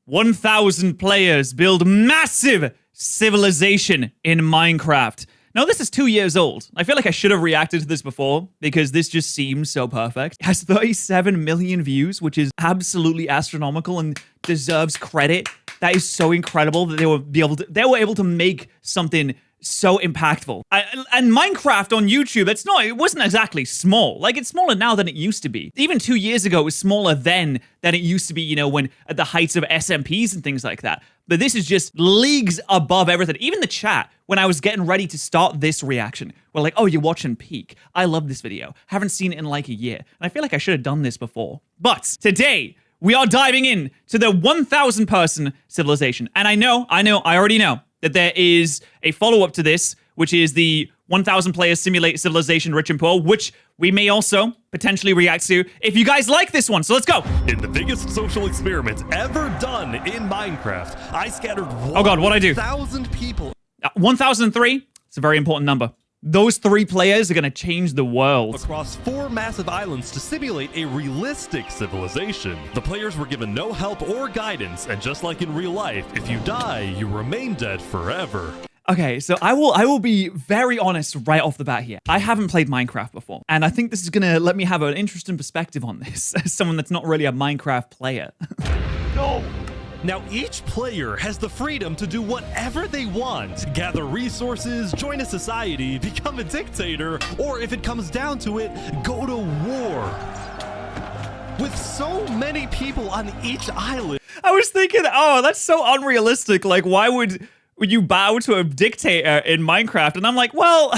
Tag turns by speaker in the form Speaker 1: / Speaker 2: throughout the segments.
Speaker 1: 1,000 players build massive civilization in Minecraft. Now, this is 2 years old. I feel like I should have reacted to this before because this just seems so perfect. It has 37 million views, which is absolutely astronomical and deserves credit. That is so incredible that they were able to make something so impactful. And Minecraft on YouTube, it wasn't exactly small. Like, it's smaller now than it used to be. Even 2 years ago, it was smaller then than it used to be, you know, when at the heights of SMPs and things like that. But this is just leagues above everything. Even the chat, when I was getting ready to start this reaction, were like, oh, you're watching Peak. I love this video. Haven't seen it in like a year. And I feel like I should have done this before. But today, we are diving in to the 1,000 person civilization. And I already know that there is a follow-up to this, which is the 1,000 players simulate civilization rich and poor, which we may also potentially react to if you guys like this one. So let's go.
Speaker 2: In the biggest social experiment ever done in Minecraft, I scattered 1,000 people.
Speaker 1: 1,003, it's a very important number. Those 3 players are going to change the world.
Speaker 2: Across 4 massive islands to simulate a realistic civilization. The players were given no help or guidance, and just like in real life, if you die, you remain dead forever.
Speaker 1: Okay, so I will be very honest right off the bat here. I haven't played Minecraft before, and I think this is going to let me have an interesting perspective on this as someone that's not really a Minecraft player.
Speaker 2: No! Now, each player has the freedom to do whatever they want. Gather resources, join a society, become a dictator, or if it comes down to it, go to war. With so many people on each island.
Speaker 1: I was thinking, oh, that's so unrealistic. Like, why would you bow to a dictator in Minecraft? And I'm like, well,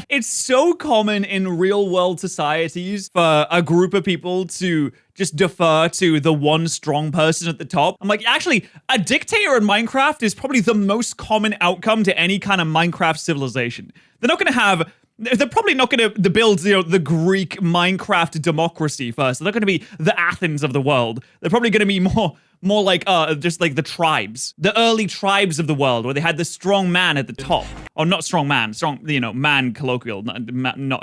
Speaker 1: it's so common in real world societies for a group of people to just defer to the one strong person at the top. I'm like, actually, a dictator in Minecraft is probably the most common outcome to any kind of Minecraft civilization. They're probably not going to build, you know, the Greek Minecraft democracy first. They're not going to be the Athens of the world. They're probably going to be more like just like the tribes, the early tribes of the world, where they had the strong man at the top, or not strong man, you know, man colloquial, not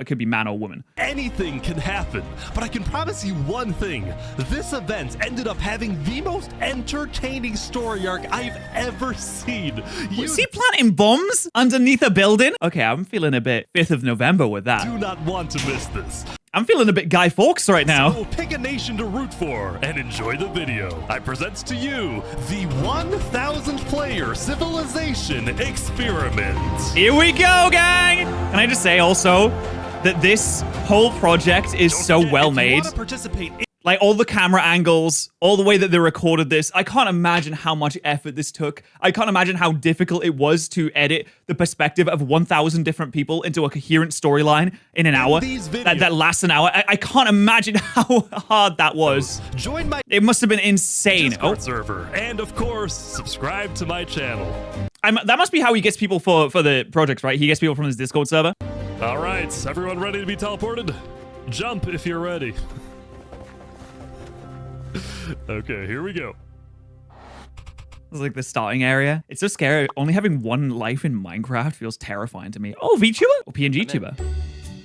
Speaker 1: it could be man or woman.
Speaker 2: Anything can happen, but I can promise you one thing: this event ended up having the most entertaining story arc I've ever seen.
Speaker 1: Was he planting bombs underneath a building? Okay, I'm feeling a bit 5th of November with that.
Speaker 2: Do not want to miss this.
Speaker 1: I'm feeling a bit Guy Fawkes right now.
Speaker 2: So pick a nation to root for and enjoy the video. I present to you the 1,000 player civilization experiment.
Speaker 1: Here we go, gang! Can I just say also that this whole project is so well made. Like, all the camera angles, all the way that they recorded this, I can't imagine how much effort this took. I can't imagine how difficult it was to edit the perspective of 1,000 different people into a coherent storyline in an hour. That lasts an hour. I can't imagine how hard that was.
Speaker 2: Join my
Speaker 1: It must have been insane.
Speaker 2: Discord server, and of course, subscribe to my channel.
Speaker 1: That must be how he gets people for the projects, right? He gets people from his Discord server.
Speaker 2: All right, everyone ready to be teleported? Jump if you're ready. Okay, here we go.
Speaker 1: It's like the starting area. It's so scary. Only having one life in Minecraft feels terrifying to me. Oh, VTuber? Or PNG tuber?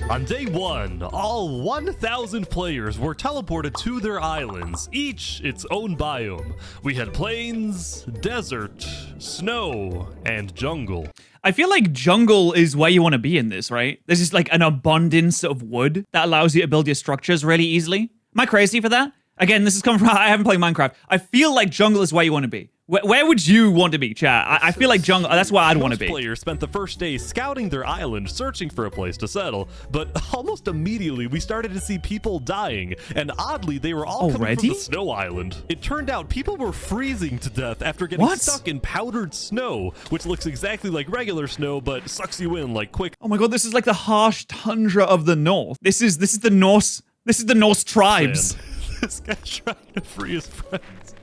Speaker 2: On day 1, all 1,000 players were teleported to their islands, each its own biome. We had plains, desert, snow, and jungle.
Speaker 1: I feel like jungle is where you want to be in this, right? There's just like an abundance of wood that allows you to build your structures really easily. Am I crazy for that? Again, this is coming from, I haven't played Minecraft. I feel like jungle is where you want to be. Where would you want to be, chat? I feel like jungle, that's where I'd want to be.
Speaker 2: Players spent the first day scouting their island, searching for a place to settle, but almost immediately we started to see people dying, and oddly, they were all coming from the snow island. It turned out people were freezing to death after getting stuck in powdered snow, which looks exactly like regular snow, but sucks you in like quick.
Speaker 1: Oh my god, this is like the harsh tundra of the north. This is the Norse tribes.
Speaker 2: Man. This guy's trying to free his friends.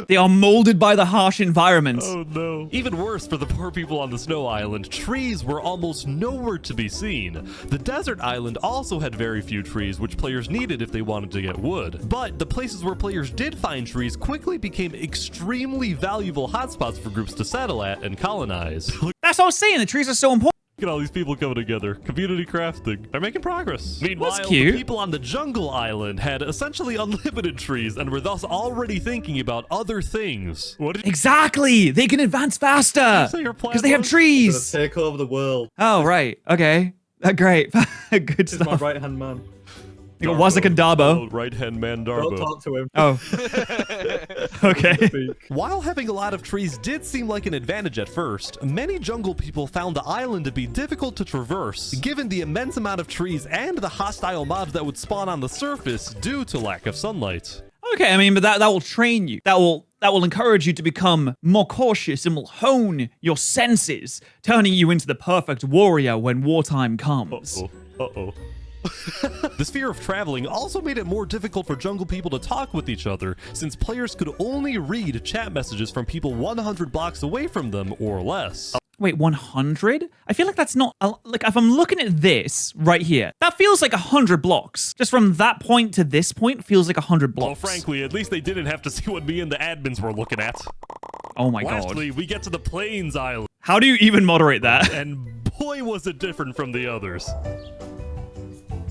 Speaker 1: They are molded by the harsh environments.
Speaker 2: Oh no. Even worse for the poor people on the snow island, trees were almost nowhere to be seen. The desert island also had very few trees, which players needed if they wanted to get wood. But the places where players did find trees quickly became extremely valuable hotspots for groups to settle at and colonize.
Speaker 1: That's what I was saying, the trees are so important.
Speaker 2: Look at all these people coming together. Community crafting. They're making progress. Meanwhile,
Speaker 1: That's cute.
Speaker 2: the people on the jungle island had essentially unlimited trees and were thus already thinking about other things. What did
Speaker 1: Exactly. They can advance faster
Speaker 2: say your plan
Speaker 1: because they have
Speaker 2: was?
Speaker 1: trees.
Speaker 3: Take over the world.
Speaker 1: Oh, right. Okay. Great. Good
Speaker 3: This is my
Speaker 1: stuff.
Speaker 3: right-hand man.
Speaker 1: You got Wazak and Darbo.
Speaker 2: Oh, right-hand man
Speaker 3: Don't
Speaker 2: Darbo.
Speaker 3: talk to him.
Speaker 1: Oh. Okay.
Speaker 3: Speak.
Speaker 2: While having a lot of trees did seem like an advantage at first, many jungle people found the island to be difficult to traverse, given the immense amount of trees and the hostile mobs that would spawn on the surface due to lack of sunlight.
Speaker 1: Okay, I mean, but that will train you. That will encourage you to become more cautious and will hone your senses, turning you into the perfect warrior when wartime comes.
Speaker 2: Uh-oh. The fear of traveling also made it more difficult for jungle people to talk with each other, since players could only read chat messages from people 100 blocks away from them or less.
Speaker 1: Wait, 100? I feel like that's not... Like, if I'm looking at this right here, that feels like 100 blocks. Just from that point to this point feels like 100 blocks.
Speaker 2: Well, frankly, at least they didn't have to see what me and the admins were looking at.
Speaker 1: Oh my god.
Speaker 2: Lastly, we get to the Plains Island,
Speaker 1: How do you even moderate that?
Speaker 2: and boy was it different from the others.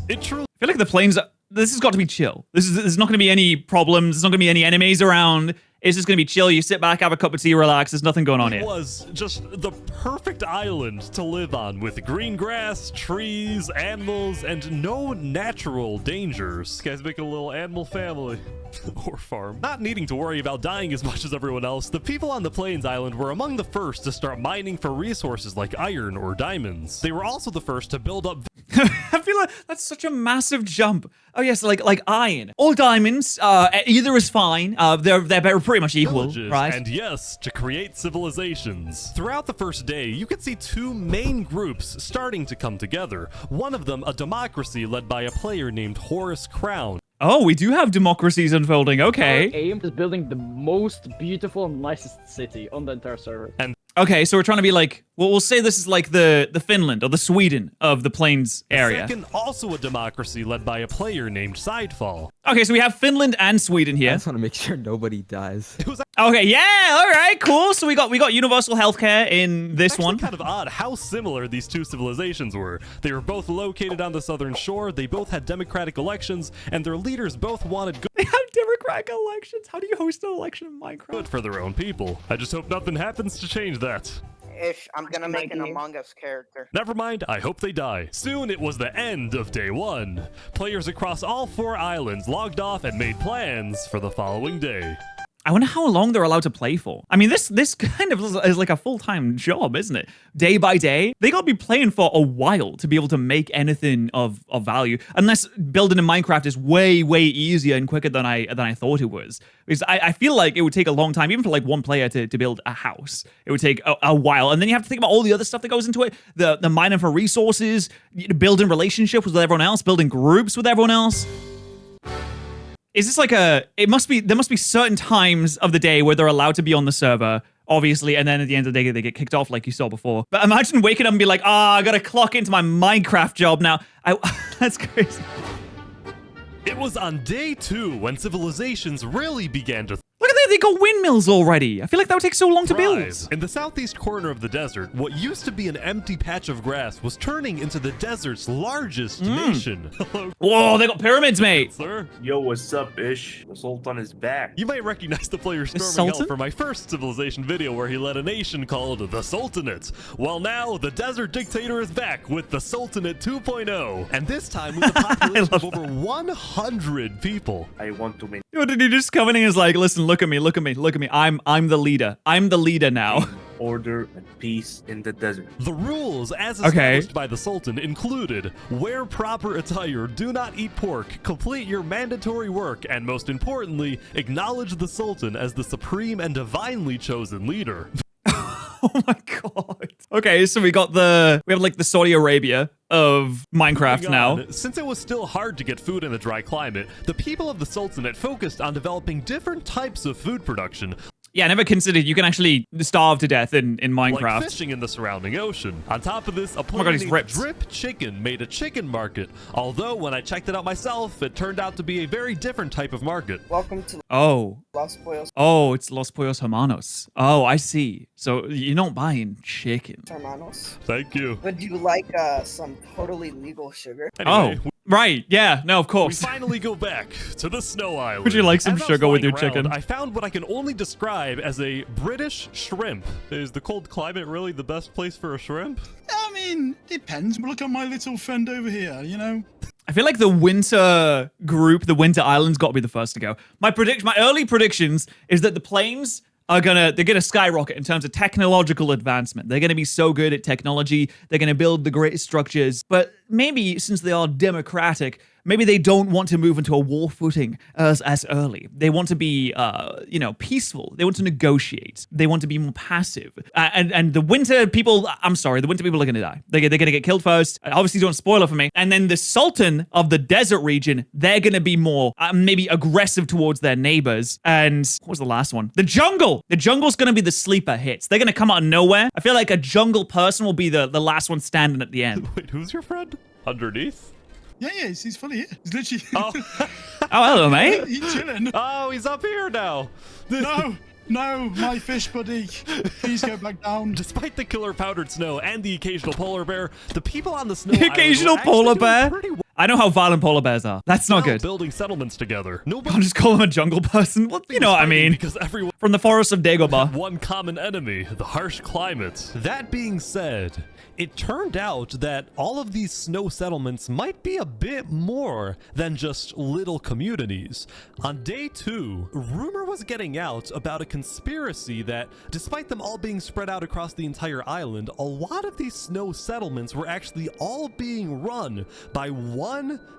Speaker 2: It truly
Speaker 1: I feel like the planes... This has got to be chill. There's not going to be any problems. There's not going to be any enemies around. It's just going to be chill. You sit back, have a cup of tea, relax. There's nothing going on here.
Speaker 2: was just the perfect island to live on, with green grass, trees, animals, and no natural dangers. This guy's making a little animal family. Or farm. Not needing to worry about dying as much as everyone else, the people on the Plains Island were among the first to start mining for resources like iron or diamonds. They were also the first to build up
Speaker 1: I feel like that's such a massive jump. Oh yes, like iron. All diamonds, either is fine. They're pretty much equal,
Speaker 2: villages,
Speaker 1: right?
Speaker 2: and yes, to create civilizations. Throughout the first day, you could see two main groups starting to come together. One of them, a democracy led by a player named Horace Crown.
Speaker 1: Oh, we do have democracies unfolding. Okay.
Speaker 4: Our aim is building the most beautiful and nicest city on the entire server.
Speaker 1: Okay, so we're trying to be like, well, we'll say this is like the Finland or the Sweden of the Plains area.
Speaker 2: Second, also a democracy led by a player named Sidefall.
Speaker 1: Okay, so we have Finland and Sweden
Speaker 5: I
Speaker 1: here.
Speaker 5: just want to make sure nobody dies.
Speaker 2: It was
Speaker 1: Okay, yeah, all right, cool. So we got universal healthcare in this
Speaker 2: actually
Speaker 1: one.
Speaker 2: kind of odd how similar these two civilizations were. They were both located on the southern shore, they both had democratic elections, and their leaders both wanted
Speaker 1: They have democratic elections. How do you host an election in Minecraft?
Speaker 2: good for their own people. I just hope nothing happens to change that.
Speaker 6: I'm gonna make an Among Us character.
Speaker 2: Never mind, I hope they die. Soon it was the end of day one. Players across all 4 islands logged off and made plans for the following day.
Speaker 1: I wonder how long they're allowed to play for. I mean, this kind of is like a full-time job, isn't it? Day by day, they gotta be playing for a while to be able to make anything of value. Unless building in Minecraft is way easier and quicker than I thought it was. Because I feel like it would take a long time, even for like one player to build a house. It would take a while, and then you have to think about all the other stuff that goes into it: the mining for resources, building relationships with everyone else, building groups with everyone else. Is this like there must be certain times of the day where they're allowed to be on the server, obviously, and then at the end of the day, they get kicked off like you saw before. But imagine waking up and be like, I gotta clock into my Minecraft job now. That's crazy.
Speaker 2: It was on day 2 when civilizations really began to
Speaker 1: Look at that, they got windmills already. I feel like that would take so long to build.
Speaker 2: thrive. In the southeast corner of the desert, what used to be an empty patch of grass was turning into the desert's largest nation. Hello,
Speaker 1: Whoa, they got pyramids, mate.
Speaker 2: sir.
Speaker 7: Yo, what's up, Ish? The Sultan is back.
Speaker 2: You might recognize the player storming
Speaker 1: Sultan?
Speaker 2: out from my first civilization video where he led a nation called the Sultanate. Well, now the desert dictator is back with the Sultanate 2.0, and this time with a population of over 100 people.
Speaker 7: I want to maintain
Speaker 1: What did he just come in and is like, listen, look at me. I'm the leader. I'm the leader now.
Speaker 7: order and peace in the desert.
Speaker 2: The rules, as
Speaker 1: Okay.
Speaker 2: established by the Sultan, included wear proper attire, do not eat pork, complete your mandatory work, and most importantly, acknowledge the Sultan as the supreme and divinely chosen leader.
Speaker 1: Oh my god. Okay, so we have like the Saudi Arabia of Minecraft
Speaker 2: Moving
Speaker 1: now.
Speaker 2: on, since it was still hard to get food in a dry climate, the people of the Sultanate focused on developing different types of food production.
Speaker 1: Yeah, I never considered you can actually starve to death in Minecraft.
Speaker 2: Like fishing in the surrounding ocean. On top of this, a
Speaker 1: my God, he's
Speaker 2: named
Speaker 1: ripped.
Speaker 2: Drip Chicken made a chicken market. Although, when I checked it out myself, it turned out to be a very different type of market.
Speaker 6: Welcome to
Speaker 1: Oh.
Speaker 6: Los Pollos
Speaker 1: Oh, it's Los Pollos Hermanos. Oh, I see. So you're not buying chicken.
Speaker 6: Hermanos.
Speaker 2: Thank you.
Speaker 6: Would you like some totally legal sugar?
Speaker 2: Anyway,
Speaker 1: Oh, right. Yeah, no, of
Speaker 2: we
Speaker 1: course.
Speaker 2: finally go back to the snow island.
Speaker 1: Would you like some
Speaker 2: As I was
Speaker 1: sugar with
Speaker 2: flying
Speaker 1: your chicken?
Speaker 2: around, I found what I can only describe as a British shrimp. Is the cold climate really the best place for a shrimp?
Speaker 3: I mean, depends. Look at my little friend over here, you know?
Speaker 1: I feel like the winter group, the winter island's got to be the first to go. My early predictions is that the planes they're gonna skyrocket in terms of technological advancement. They're gonna be so good at technology. They're gonna build the greatest structures. But maybe since they are democratic, maybe they don't want to move into a war footing as early. They want to be, peaceful. They want to negotiate. They want to be more passive. And the winter people, I'm sorry, the winter people are going to die. They're going to get killed first. Obviously, don't spoil it for me. And then the Sultan of the desert region, they're going to be more, maybe aggressive towards their neighbors. And what was the last one? The jungle. The jungle's going to be the sleeper hits. They're going to come out of nowhere. I feel like a jungle person will be the last one standing at the end.
Speaker 2: Wait, who's your friend? Underneath?
Speaker 3: Yeah, he's fully here. He's literally...
Speaker 2: Oh.
Speaker 1: Oh, hello, mate.
Speaker 3: he's chilling.
Speaker 2: Oh, he's up here now.
Speaker 3: No, my fish buddy. Please go back down.
Speaker 2: Despite the killer powdered snow and the occasional polar bear, the people on the snow
Speaker 1: The
Speaker 2: island were
Speaker 1: occasional
Speaker 2: actually
Speaker 1: polar
Speaker 2: doing
Speaker 1: bear?
Speaker 2: pretty well
Speaker 1: I know how violent polar bears are. That's not good.
Speaker 2: building settlements together. Nobody
Speaker 1: I'll just call him a jungle person. Well, you know what I mean.
Speaker 2: Because everyone
Speaker 1: From the forest of Dagobah.
Speaker 2: one common enemy, the harsh climate. That being said, it turned out that all of these snow settlements might be a bit more than just little communities. On day 2, rumor was getting out about a conspiracy that, despite them all being spread out across the entire island, a lot of these snow settlements were actually all being run by one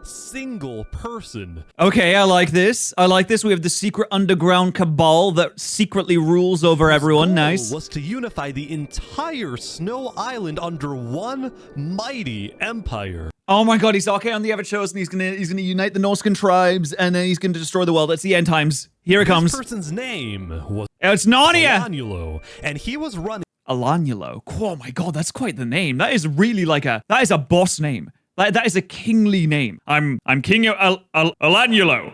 Speaker 2: single person.
Speaker 1: Okay, I like this. We have the secret underground cabal that secretly rules over everyone.
Speaker 2: Goal
Speaker 1: Nice.
Speaker 2: was to unify the entire snow island under one mighty empire.
Speaker 1: Oh my god, he's okay on the ever chosen. He's gonna unite the Norscan tribes and then he's gonna destroy the world. That's the end times. Here it comes.
Speaker 2: This person's name was
Speaker 1: It's Narnia.
Speaker 2: Aculon, and he was running
Speaker 1: Alanulo. Oh my god, that's quite the name. That is really that is a boss name. That is a kingly name. I'm King Alanulo.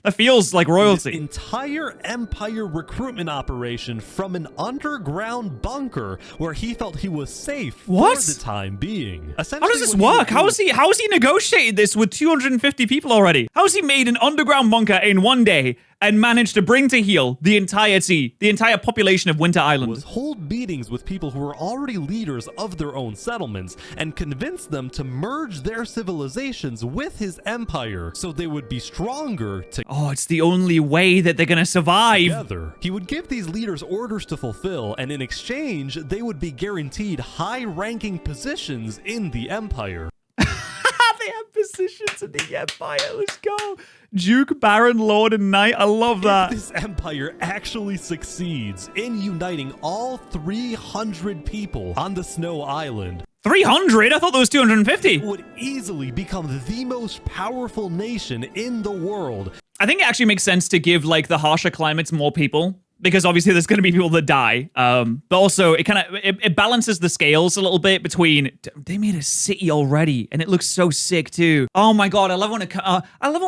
Speaker 1: That feels like
Speaker 2: this
Speaker 1: royalty.
Speaker 2: entire empire recruitment operation from an underground bunker where he felt he was safe
Speaker 1: What?
Speaker 2: for the time being.
Speaker 1: How does this work? How has he negotiated this with 250 people already? How has he made an underground bunker in one day and managed to bring to heel the entire population of Winter Island?
Speaker 2: Was hold meetings with people who were already leaders of their own settlements and convince them to merge their civilizations with his empire so they would be stronger
Speaker 1: Oh, it's the only way that they're gonna survive.
Speaker 2: together. He would give these leaders orders to fulfill, and in exchange, they would be guaranteed high-ranking positions in the empire.
Speaker 1: They have positions in the Empire. Let's go. Duke, Baron, Lord, and Knight. I love that.
Speaker 2: If this empire actually succeeds in uniting all 300 people on the Snow Island,
Speaker 1: 300? I thought there was 250.
Speaker 2: would easily become the most powerful nation in the world.
Speaker 1: I think it actually makes sense to give the harsher climates more people. Because obviously there's going to be people that die, but also it balances the scales a little bit between. They made a city already, and it looks so sick too. Oh my god, I love when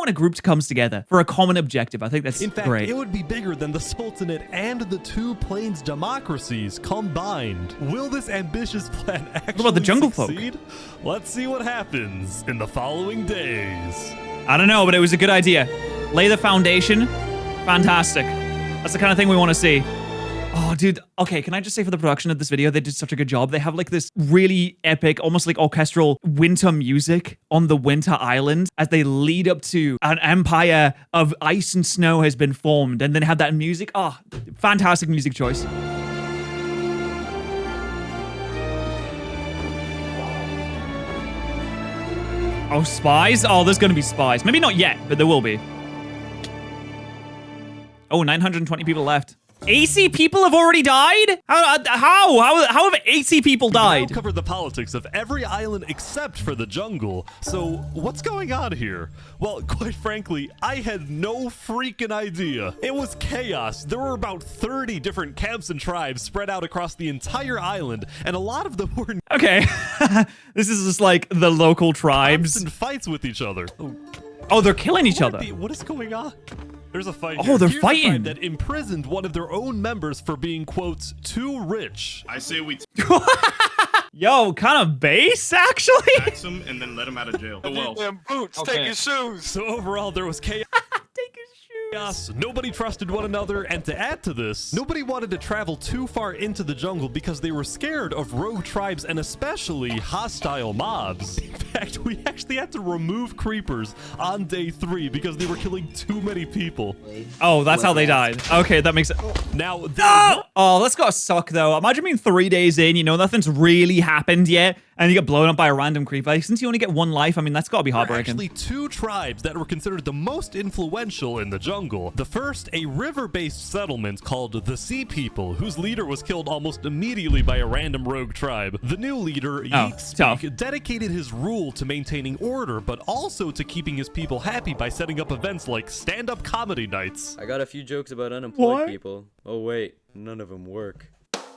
Speaker 1: a group comes together for a common objective. I think that's
Speaker 2: In fact,
Speaker 1: great.
Speaker 2: it would be bigger than the Sultanate and the two plains democracies combined. Will this ambitious plan actually
Speaker 1: about the jungle folk?
Speaker 2: succeed? Let's see what happens in the following days.
Speaker 1: I don't know, but it was a good idea. Lay the foundation. Fantastic. That's the kind of thing we want to see. Oh, dude. Okay, can I just say for the production of this video, they did such a good job. They have this really epic, almost like orchestral winter music on the winter island as they lead up to an empire of ice and snow has been formed. And then have that music. Oh, fantastic music choice. Oh, spies? Oh, there's going to be spies. Maybe not yet, but there will be. Oh, 920 people left. 80 people have already died? How have 80 people died?
Speaker 2: Now cover the politics of every island except for the jungle. So what's going on here? Well, quite frankly, I had no freaking idea. It was chaos. There were about 30 different camps and tribes spread out across the entire island, and a lot of them were
Speaker 1: Okay. This is just like the local tribes.
Speaker 2: constant fights with each other.
Speaker 1: Oh, they're killing each other.
Speaker 2: What is going on? There's a fight.
Speaker 1: Oh,
Speaker 2: here.
Speaker 1: they're
Speaker 2: Here's a tribe
Speaker 1: fighting.
Speaker 2: that imprisoned one of their own members for being, quote, too rich.
Speaker 8: I say we
Speaker 1: Yo, kind of base, actually.
Speaker 8: tax him and then let him out of jail. Oh, well.
Speaker 9: Damn boots, take his shoes.
Speaker 2: So overall, there was chaos.
Speaker 1: Take his shoes.
Speaker 2: Nobody trusted one another, and to add to this, nobody wanted to travel too far into the jungle because they were scared of rogue tribes and especially hostile mobs. In fact, we actually had to remove creepers on day 3 because they were killing too many people.
Speaker 1: Oh, that's how they died. Okay, that makes it.
Speaker 2: Now,
Speaker 1: Oh, that's gotta suck though. Imagine being 3 days in, you know, nothing's really happened yet, and you get blown up by a random creeper. Like, since you only get 1 life, I mean, that's gotta be
Speaker 2: there were
Speaker 1: heartbreaking.
Speaker 2: actually 2 tribes that were considered the most influential in the jungle. The first, a river-based settlement called the Sea People, whose leader was killed almost immediately by a random rogue tribe. The new leader,
Speaker 1: tough.
Speaker 2: Yeet dedicated his rule to maintaining order, but also to keeping his people happy by setting up events like stand-up comedy nights.
Speaker 5: I got a few jokes about unemployed
Speaker 1: What?
Speaker 5: people. Oh wait, none of them work.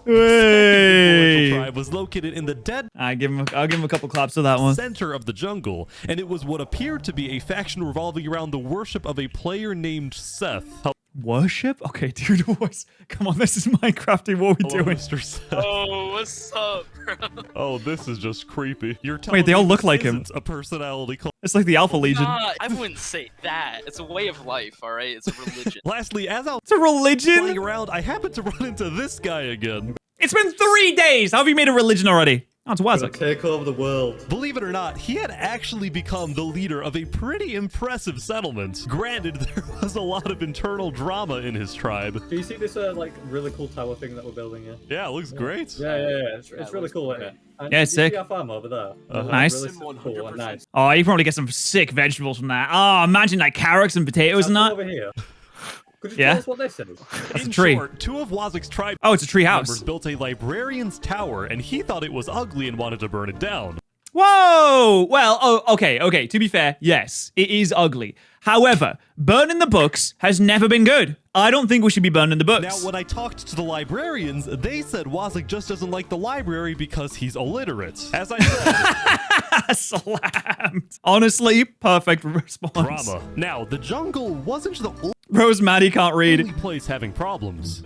Speaker 1: Hey.
Speaker 2: Tribe was located in the dead
Speaker 1: I'll give him a couple claps for that one.
Speaker 2: center of the jungle, and it was what appeared to be a faction revolving around the worship of a player named Seth.
Speaker 1: Worship? Okay, dude, come on, this is Minecrafting. What are we
Speaker 2: Hello,
Speaker 1: doing?
Speaker 2: Mr. Seth.
Speaker 9: Oh, what's up, bro?
Speaker 2: Oh, this is just creepy. You're telling
Speaker 1: Wait, they all
Speaker 2: me
Speaker 1: look
Speaker 2: this
Speaker 1: like him.
Speaker 2: isn't a personality cult.
Speaker 1: It's like the Alpha Legion.
Speaker 9: Nah, I wouldn't say that. It's a way of life, all right? It's a religion.
Speaker 2: Lastly, as I was
Speaker 1: It's a religion?
Speaker 2: playing around, I happened to run into this guy again.
Speaker 1: It's been 3 days. How have you made a religion already? Oh, it's Wazak.
Speaker 10: Take over the world.
Speaker 2: Believe it or not, he had actually become the leader of a pretty impressive settlement. Granted, there was a lot of internal drama in his tribe.
Speaker 10: Do you see this like really cool tower thing that we're building here?
Speaker 2: Yeah, it looks great.
Speaker 10: Yeah. It's really cool, isn't it? And
Speaker 1: Yeah, it's
Speaker 10: you
Speaker 1: sick.
Speaker 10: See our farm over there?
Speaker 1: Nice.
Speaker 10: Really cool and nice.
Speaker 1: Oh, you probably get some sick vegetables from that. Oh, imagine like carrots and potatoes and that.
Speaker 10: Over here. Could you
Speaker 1: Yeah.
Speaker 10: tell us what this is?
Speaker 1: That's
Speaker 2: In
Speaker 1: a tree.
Speaker 2: short, 2 of Wazak's tribe
Speaker 1: Oh, it's a tree
Speaker 2: members
Speaker 1: house.
Speaker 2: built a librarian's tower, and he thought it was ugly and wanted to burn it down.
Speaker 1: Whoa! Well, okay. To be fair, yes, it is ugly. However, burning the books has never been good. I don't think we should be burning the books.
Speaker 2: Now, when I talked to the librarians, they said Wazak just doesn't like the library because he's illiterate. As I said,
Speaker 1: Slammed. Honestly, perfect response.
Speaker 2: drama. Now, the jungle wasn't the
Speaker 1: Rose Maddie can't read.
Speaker 2: only place having problems.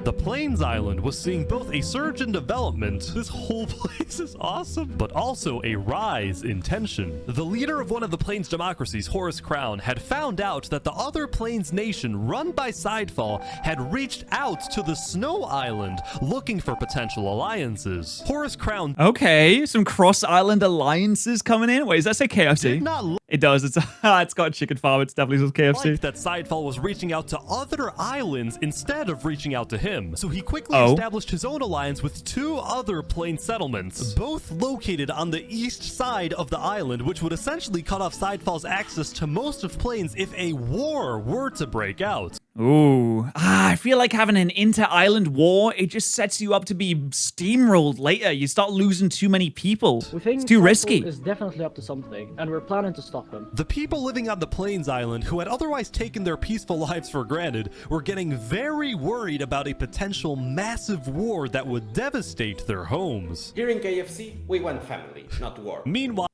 Speaker 2: The Plains Island was seeing both a surge in development, this whole place is awesome, but also a rise in tension. The leader of one of the Plains democracies, Horus Crown, had found out that the other Plains nation, run by Sidefall, had reached out to the Snow Island looking for potential alliances. Horus Crown
Speaker 1: Okay, some cross-island alliances coming in. Wait, does that say KFC?
Speaker 2: did not
Speaker 1: It does. It's it's got a chicken farm. It's definitely says KFC.
Speaker 2: like that Sidefall was reaching out to other islands instead of reaching out to him. So he quickly
Speaker 1: Oh.
Speaker 2: established his own alliance with 2 other plain settlements, both located on the east side of the island, which would essentially cut off Sidefall's access to most of Plains if a war were to break out.
Speaker 1: Ooh. I feel like having an inter-island war, it just sets you up to be steamrolled later. You start losing too many people.
Speaker 4: We think
Speaker 1: It's too
Speaker 4: Sidefall
Speaker 1: risky.
Speaker 4: is definitely up to something, and we're planning to stop him.
Speaker 2: The people living on the Plains Island, who had otherwise taken their peaceful lives for granted, were getting very worried about a potential massive war that would devastate their homes.
Speaker 11: Here in KFC, we want family, not war.
Speaker 2: Meanwhile,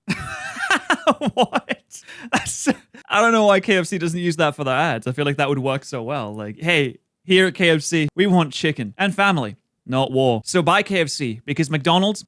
Speaker 1: What? I don't know why KFC doesn't use that for their ads. I feel like that would work so well. Like, hey, here at KFC, we want chicken and family, not war. So buy KFC because McDonald's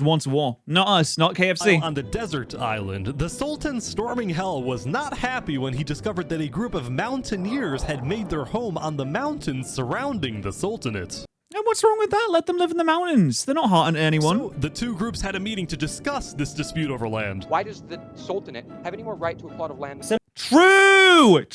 Speaker 1: wants war. Not us, not KFC.
Speaker 2: on the desert island, the Sultan storming hell was not happy when he discovered that a group of mountaineers had made their home on the mountains surrounding the Sultanate.
Speaker 1: And what's wrong with that? Let them live in the mountains. They're not harming anyone.
Speaker 2: So the 2 groups had a meeting to discuss this dispute over land.
Speaker 11: Why does the Sultanate have any more right to a plot of land?
Speaker 1: True!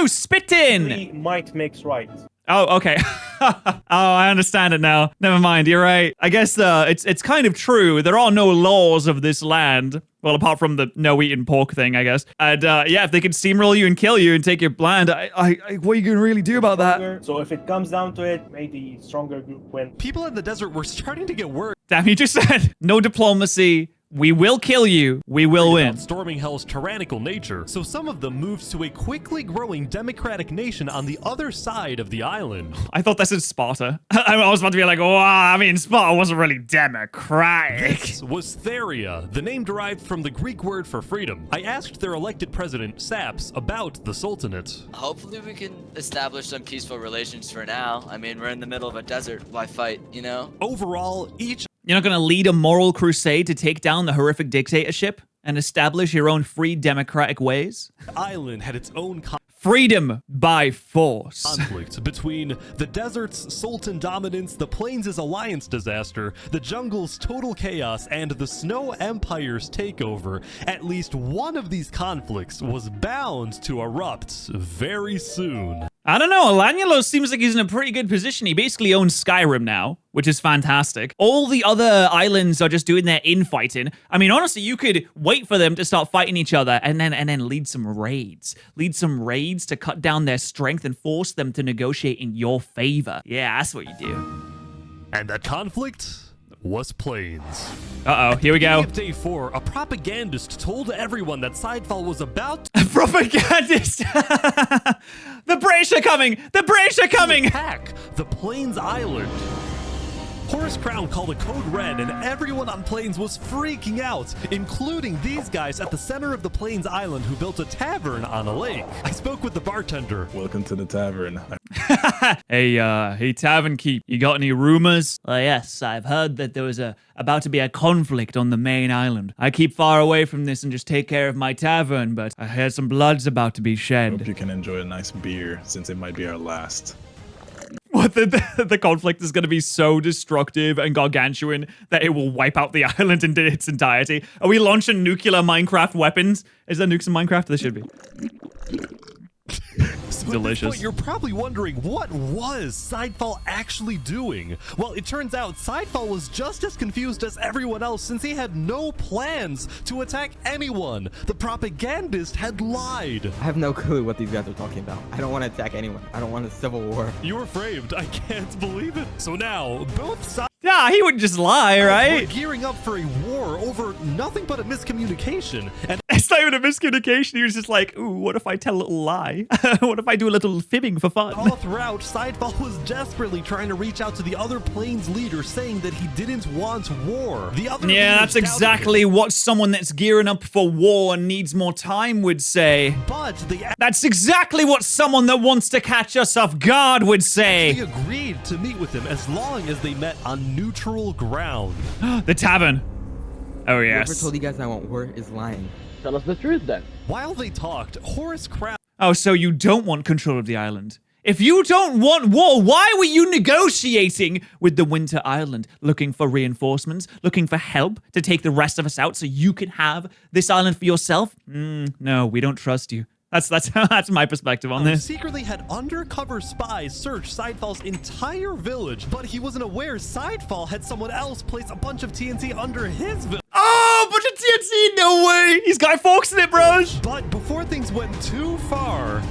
Speaker 1: Spittin'!
Speaker 10: Might makes right.
Speaker 1: Oh, okay. Oh, I understand it now. Never mind. You're right. I guess it's kind of true. There are no laws of this land. Well, apart from the no eating pork thing, I guess. And yeah, if they can steamroll you and kill you and take your land, what are you gonna really do about that?
Speaker 7: So if it comes down to it, may the stronger group win.
Speaker 2: People in the desert were starting to get worried.
Speaker 1: Damn, you just said no diplomacy. We will kill you. We will win.
Speaker 2: Storming Hell's tyrannical nature, so some of them moved to a quickly growing democratic nation on the other side of the island.
Speaker 1: I thought this is Sparta. I was about to be like, oh, I mean, Sparta wasn't really democratic.
Speaker 2: This was Theria, the name derived from the Greek word for freedom. I asked their elected president, Saps, about the Sultanate.
Speaker 9: Hopefully we can establish some peaceful relations for now. I mean, we're in the middle of a desert. Why fight, you know?
Speaker 2: Overall, each...
Speaker 1: You're not going to lead a moral crusade to take down the horrific dictatorship and establish your own free democratic ways?
Speaker 2: island had its own
Speaker 1: freedom by force.
Speaker 2: Conflict between the desert's sultan dominance, the plains' alliance disaster, the jungle's total chaos, and the Snow Empire's takeover. At least one of these conflicts was bound to erupt very soon.
Speaker 1: I don't know, Alanulos seems like he's in a pretty good position. He basically owns Skyrim now, which is fantastic. All the other islands are just doing their infighting. I mean, honestly, you could wait for them to start fighting each other and then lead some raids. Lead some raids to cut down their strength and force them to negotiate in your favor. Yeah, that's what you do.
Speaker 2: And that conflict was Plains.
Speaker 1: Uh-oh, here we go.
Speaker 2: Day 4, a propagandist told everyone that Sidefall was about
Speaker 1: to... A propagandist! The British are coming! The British are coming!
Speaker 2: Attack the Plains Island. Horus Crown called a code red, and everyone on Plains was freaking out, including these guys at the center of the Plains Island who built a tavern on a lake. I spoke with the bartender.
Speaker 12: Welcome to the tavern.
Speaker 1: Hey, Tavern Keep, you got any rumors? Yes, I've heard that there was about to be a conflict on the main island. I keep far away from this and just take care of my tavern, but I heard some blood's about to be shed.
Speaker 12: Hope you can enjoy a nice beer, since it might be our last.
Speaker 1: What, the conflict is going to be so destructive and gargantuan that it will wipe out the island in its entirety? Are we launching nuclear Minecraft weapons? Is there nukes in Minecraft? There should be.
Speaker 2: So
Speaker 1: delicious.
Speaker 2: At this point, you're probably wondering, what was Sidefall actually doing? Well, it turns out Sidefall was just as confused as everyone else, since he had no plans to attack anyone. The propagandist had lied.
Speaker 13: I have no clue what these guys are talking about. I don't want to attack anyone. I don't want a civil war.
Speaker 2: You were framed. I can't believe it. So now, both sides...
Speaker 1: Yeah, he wouldn't just lie, right?
Speaker 2: We're gearing up for a war over nothing but a miscommunication. And
Speaker 1: it's not even a miscommunication. He was just like, ooh, what if I tell a little lie? What if I do a little fibbing for fun?
Speaker 2: All throughout, Sidefall was desperately trying to reach out to the other Plains leaders, saying that he didn't want war. The other
Speaker 1: that's exactly what someone that's gearing up for war and needs more time would say.
Speaker 2: But
Speaker 1: that's exactly what someone that wants to catch us off guard would say.
Speaker 2: They agreed to meet with him as long as they met on neutral ground.
Speaker 1: The tavern. Oh, yes.
Speaker 13: Whoever told you guys I want war is lying.
Speaker 4: Tell us the truth then.
Speaker 2: While they talked, Horus Crown...
Speaker 1: Oh, so you don't want control of the island. If you don't want war, why were you negotiating with the Winter Island? Looking for reinforcements? Looking for help to take the rest of us out so you can have this island for yourself? No, we don't trust you. That's my perspective on this.
Speaker 2: Secretly had undercover spies search Sidefall's entire village, but he wasn't aware Sidefall had someone else place a bunch of TNT under his village.
Speaker 1: Oh, a bunch of TNT? No way! He's got forks in it, bros!
Speaker 2: But before things went too far...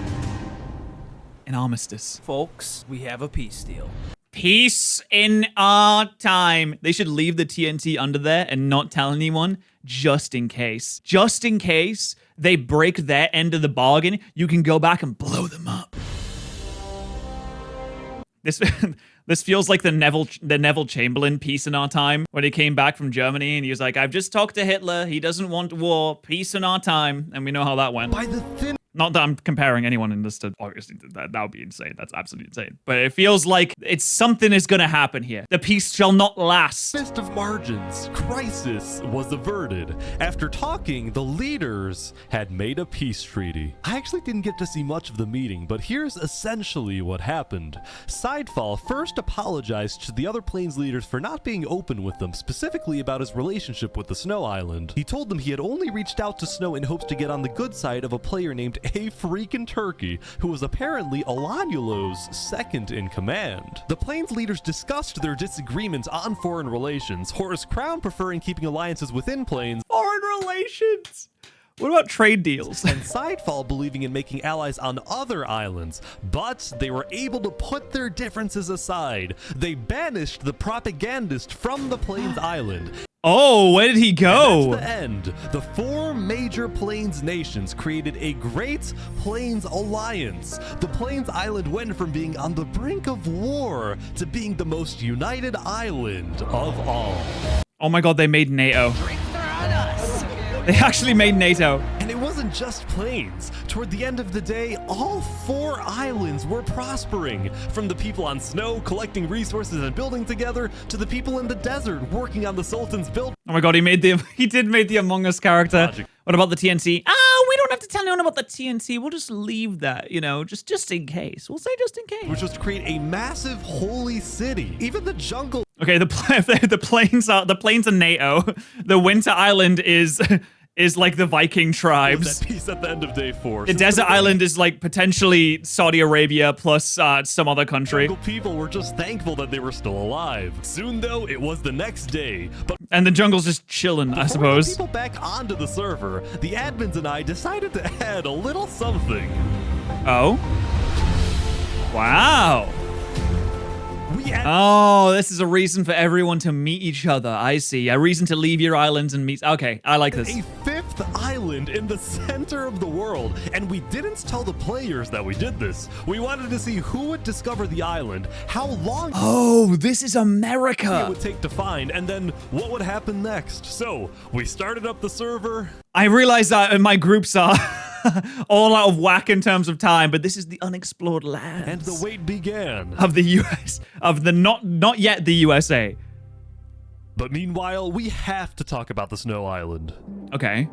Speaker 1: An armistice.
Speaker 14: Folks, we have a peace deal.
Speaker 1: Peace in our time. They should leave the TNT under there and not tell anyone, just in case. Just in case they break their end of the bargain, you can go back and blow them up. This feels like the Neville Chamberlain piece in our time when he came back from Germany and he was like, I've just talked to Hitler. He doesn't want war. Peace in our time. And we know how that went.
Speaker 2: By the thin...
Speaker 1: Not that I'm comparing anyone in this to, obviously, that would be insane. That's absolutely insane. But it feels like something is going to happen here. The peace shall not last.
Speaker 2: Midst of margins, crisis was averted. After talking, the leaders had made a peace treaty. I actually didn't get to see much of the meeting, but here's essentially what happened. Sidefall first apologized to the other Plains leaders for not being open with them, specifically about his relationship with the Snow Island. He told them he had only reached out to Snow in hopes to get on the good side of a player named a freaking turkey, who was apparently Olanulo's second in command. The Plains leaders discussed their disagreements on foreign relations, Horus Crown preferring keeping alliances within Plains.
Speaker 1: Foreign relations! What about trade deals?
Speaker 2: And Sidefall believing in making allies on other islands, but they were able to put their differences aside. They banished the propagandist from the Plains Island.
Speaker 1: Oh, where did he go?
Speaker 2: And that's the end. The 4 major Plains nations created a great Plains alliance. The Plains Island went from being on the brink of war to being the most united island of all.
Speaker 1: Oh my god, they made NATO. They actually made NATO.
Speaker 2: And it wasn't just Plains. Toward the end of the day, all 4 islands were prospering. From the people on snow collecting resources and building together, to the people in the desert working on the Sultan's build.
Speaker 1: Oh my god, he did make the Among Us character.
Speaker 2: Logic.
Speaker 1: What about the TNT? Oh, we don't have to tell anyone about the TNT. We'll just leave that, you know, just in case. We'll say just in case.
Speaker 2: Which was to create a massive holy city. Even the jungle.
Speaker 1: Okay, the plains are NATO. The Winter Island is like the Viking tribes.
Speaker 2: That piece at the end of day 4.
Speaker 1: The desert island is like potentially Saudi Arabia plus some other country.
Speaker 2: Jungle people were just thankful that they were still alive. Soon though, it was the next day.
Speaker 1: And the jungle's just chilling, I suppose.
Speaker 2: People back onto the server, the admins and I decided to add a little something.
Speaker 1: Oh? Wow. Oh, this is a reason for everyone to meet each other. I see. A reason to leave your islands and meet. Okay, I like this.
Speaker 2: A 5th island in the center of the world. And we didn't tell the players that we did this. We wanted to see who would discover the island, how long
Speaker 1: this is America.
Speaker 2: it would take to find, and then what would happen next. So we started up the server.
Speaker 1: I realize that my groups are all out of whack in terms of time, but this is the unexplored lands.
Speaker 2: And the wait began.
Speaker 1: Of the US, of the not yet the USA.
Speaker 2: But meanwhile, we have to talk about the Snow Island.
Speaker 1: Okay.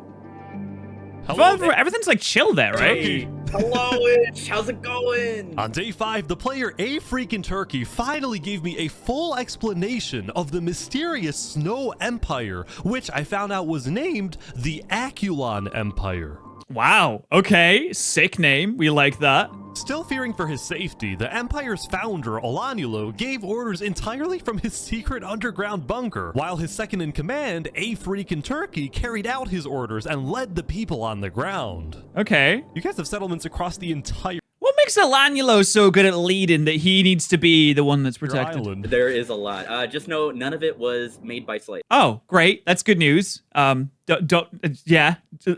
Speaker 2: Hello,
Speaker 1: everything's like chill there, right?
Speaker 5: Hello, Itch. How's it going?
Speaker 2: On day 5, the player A Freaking Turkey finally gave me a full explanation of the mysterious Snow Empire, which I found out was named the Aculon Empire.
Speaker 1: Wow. Okay. Sick name. We like that.
Speaker 2: Still fearing for his safety, the Empire's founder, Olanulo, gave orders entirely from his secret underground bunker, while his second in command, A Freaking Turkey, carried out his orders and led the people on the ground.
Speaker 1: Okay.
Speaker 2: You guys have settlements across the entire
Speaker 1: What makes Olanulo so good at leading that he needs to be the one that's protected?
Speaker 2: island.
Speaker 5: There is a lot. Just know none of it was made by slaves.
Speaker 1: Oh, great. That's good news. Yeah,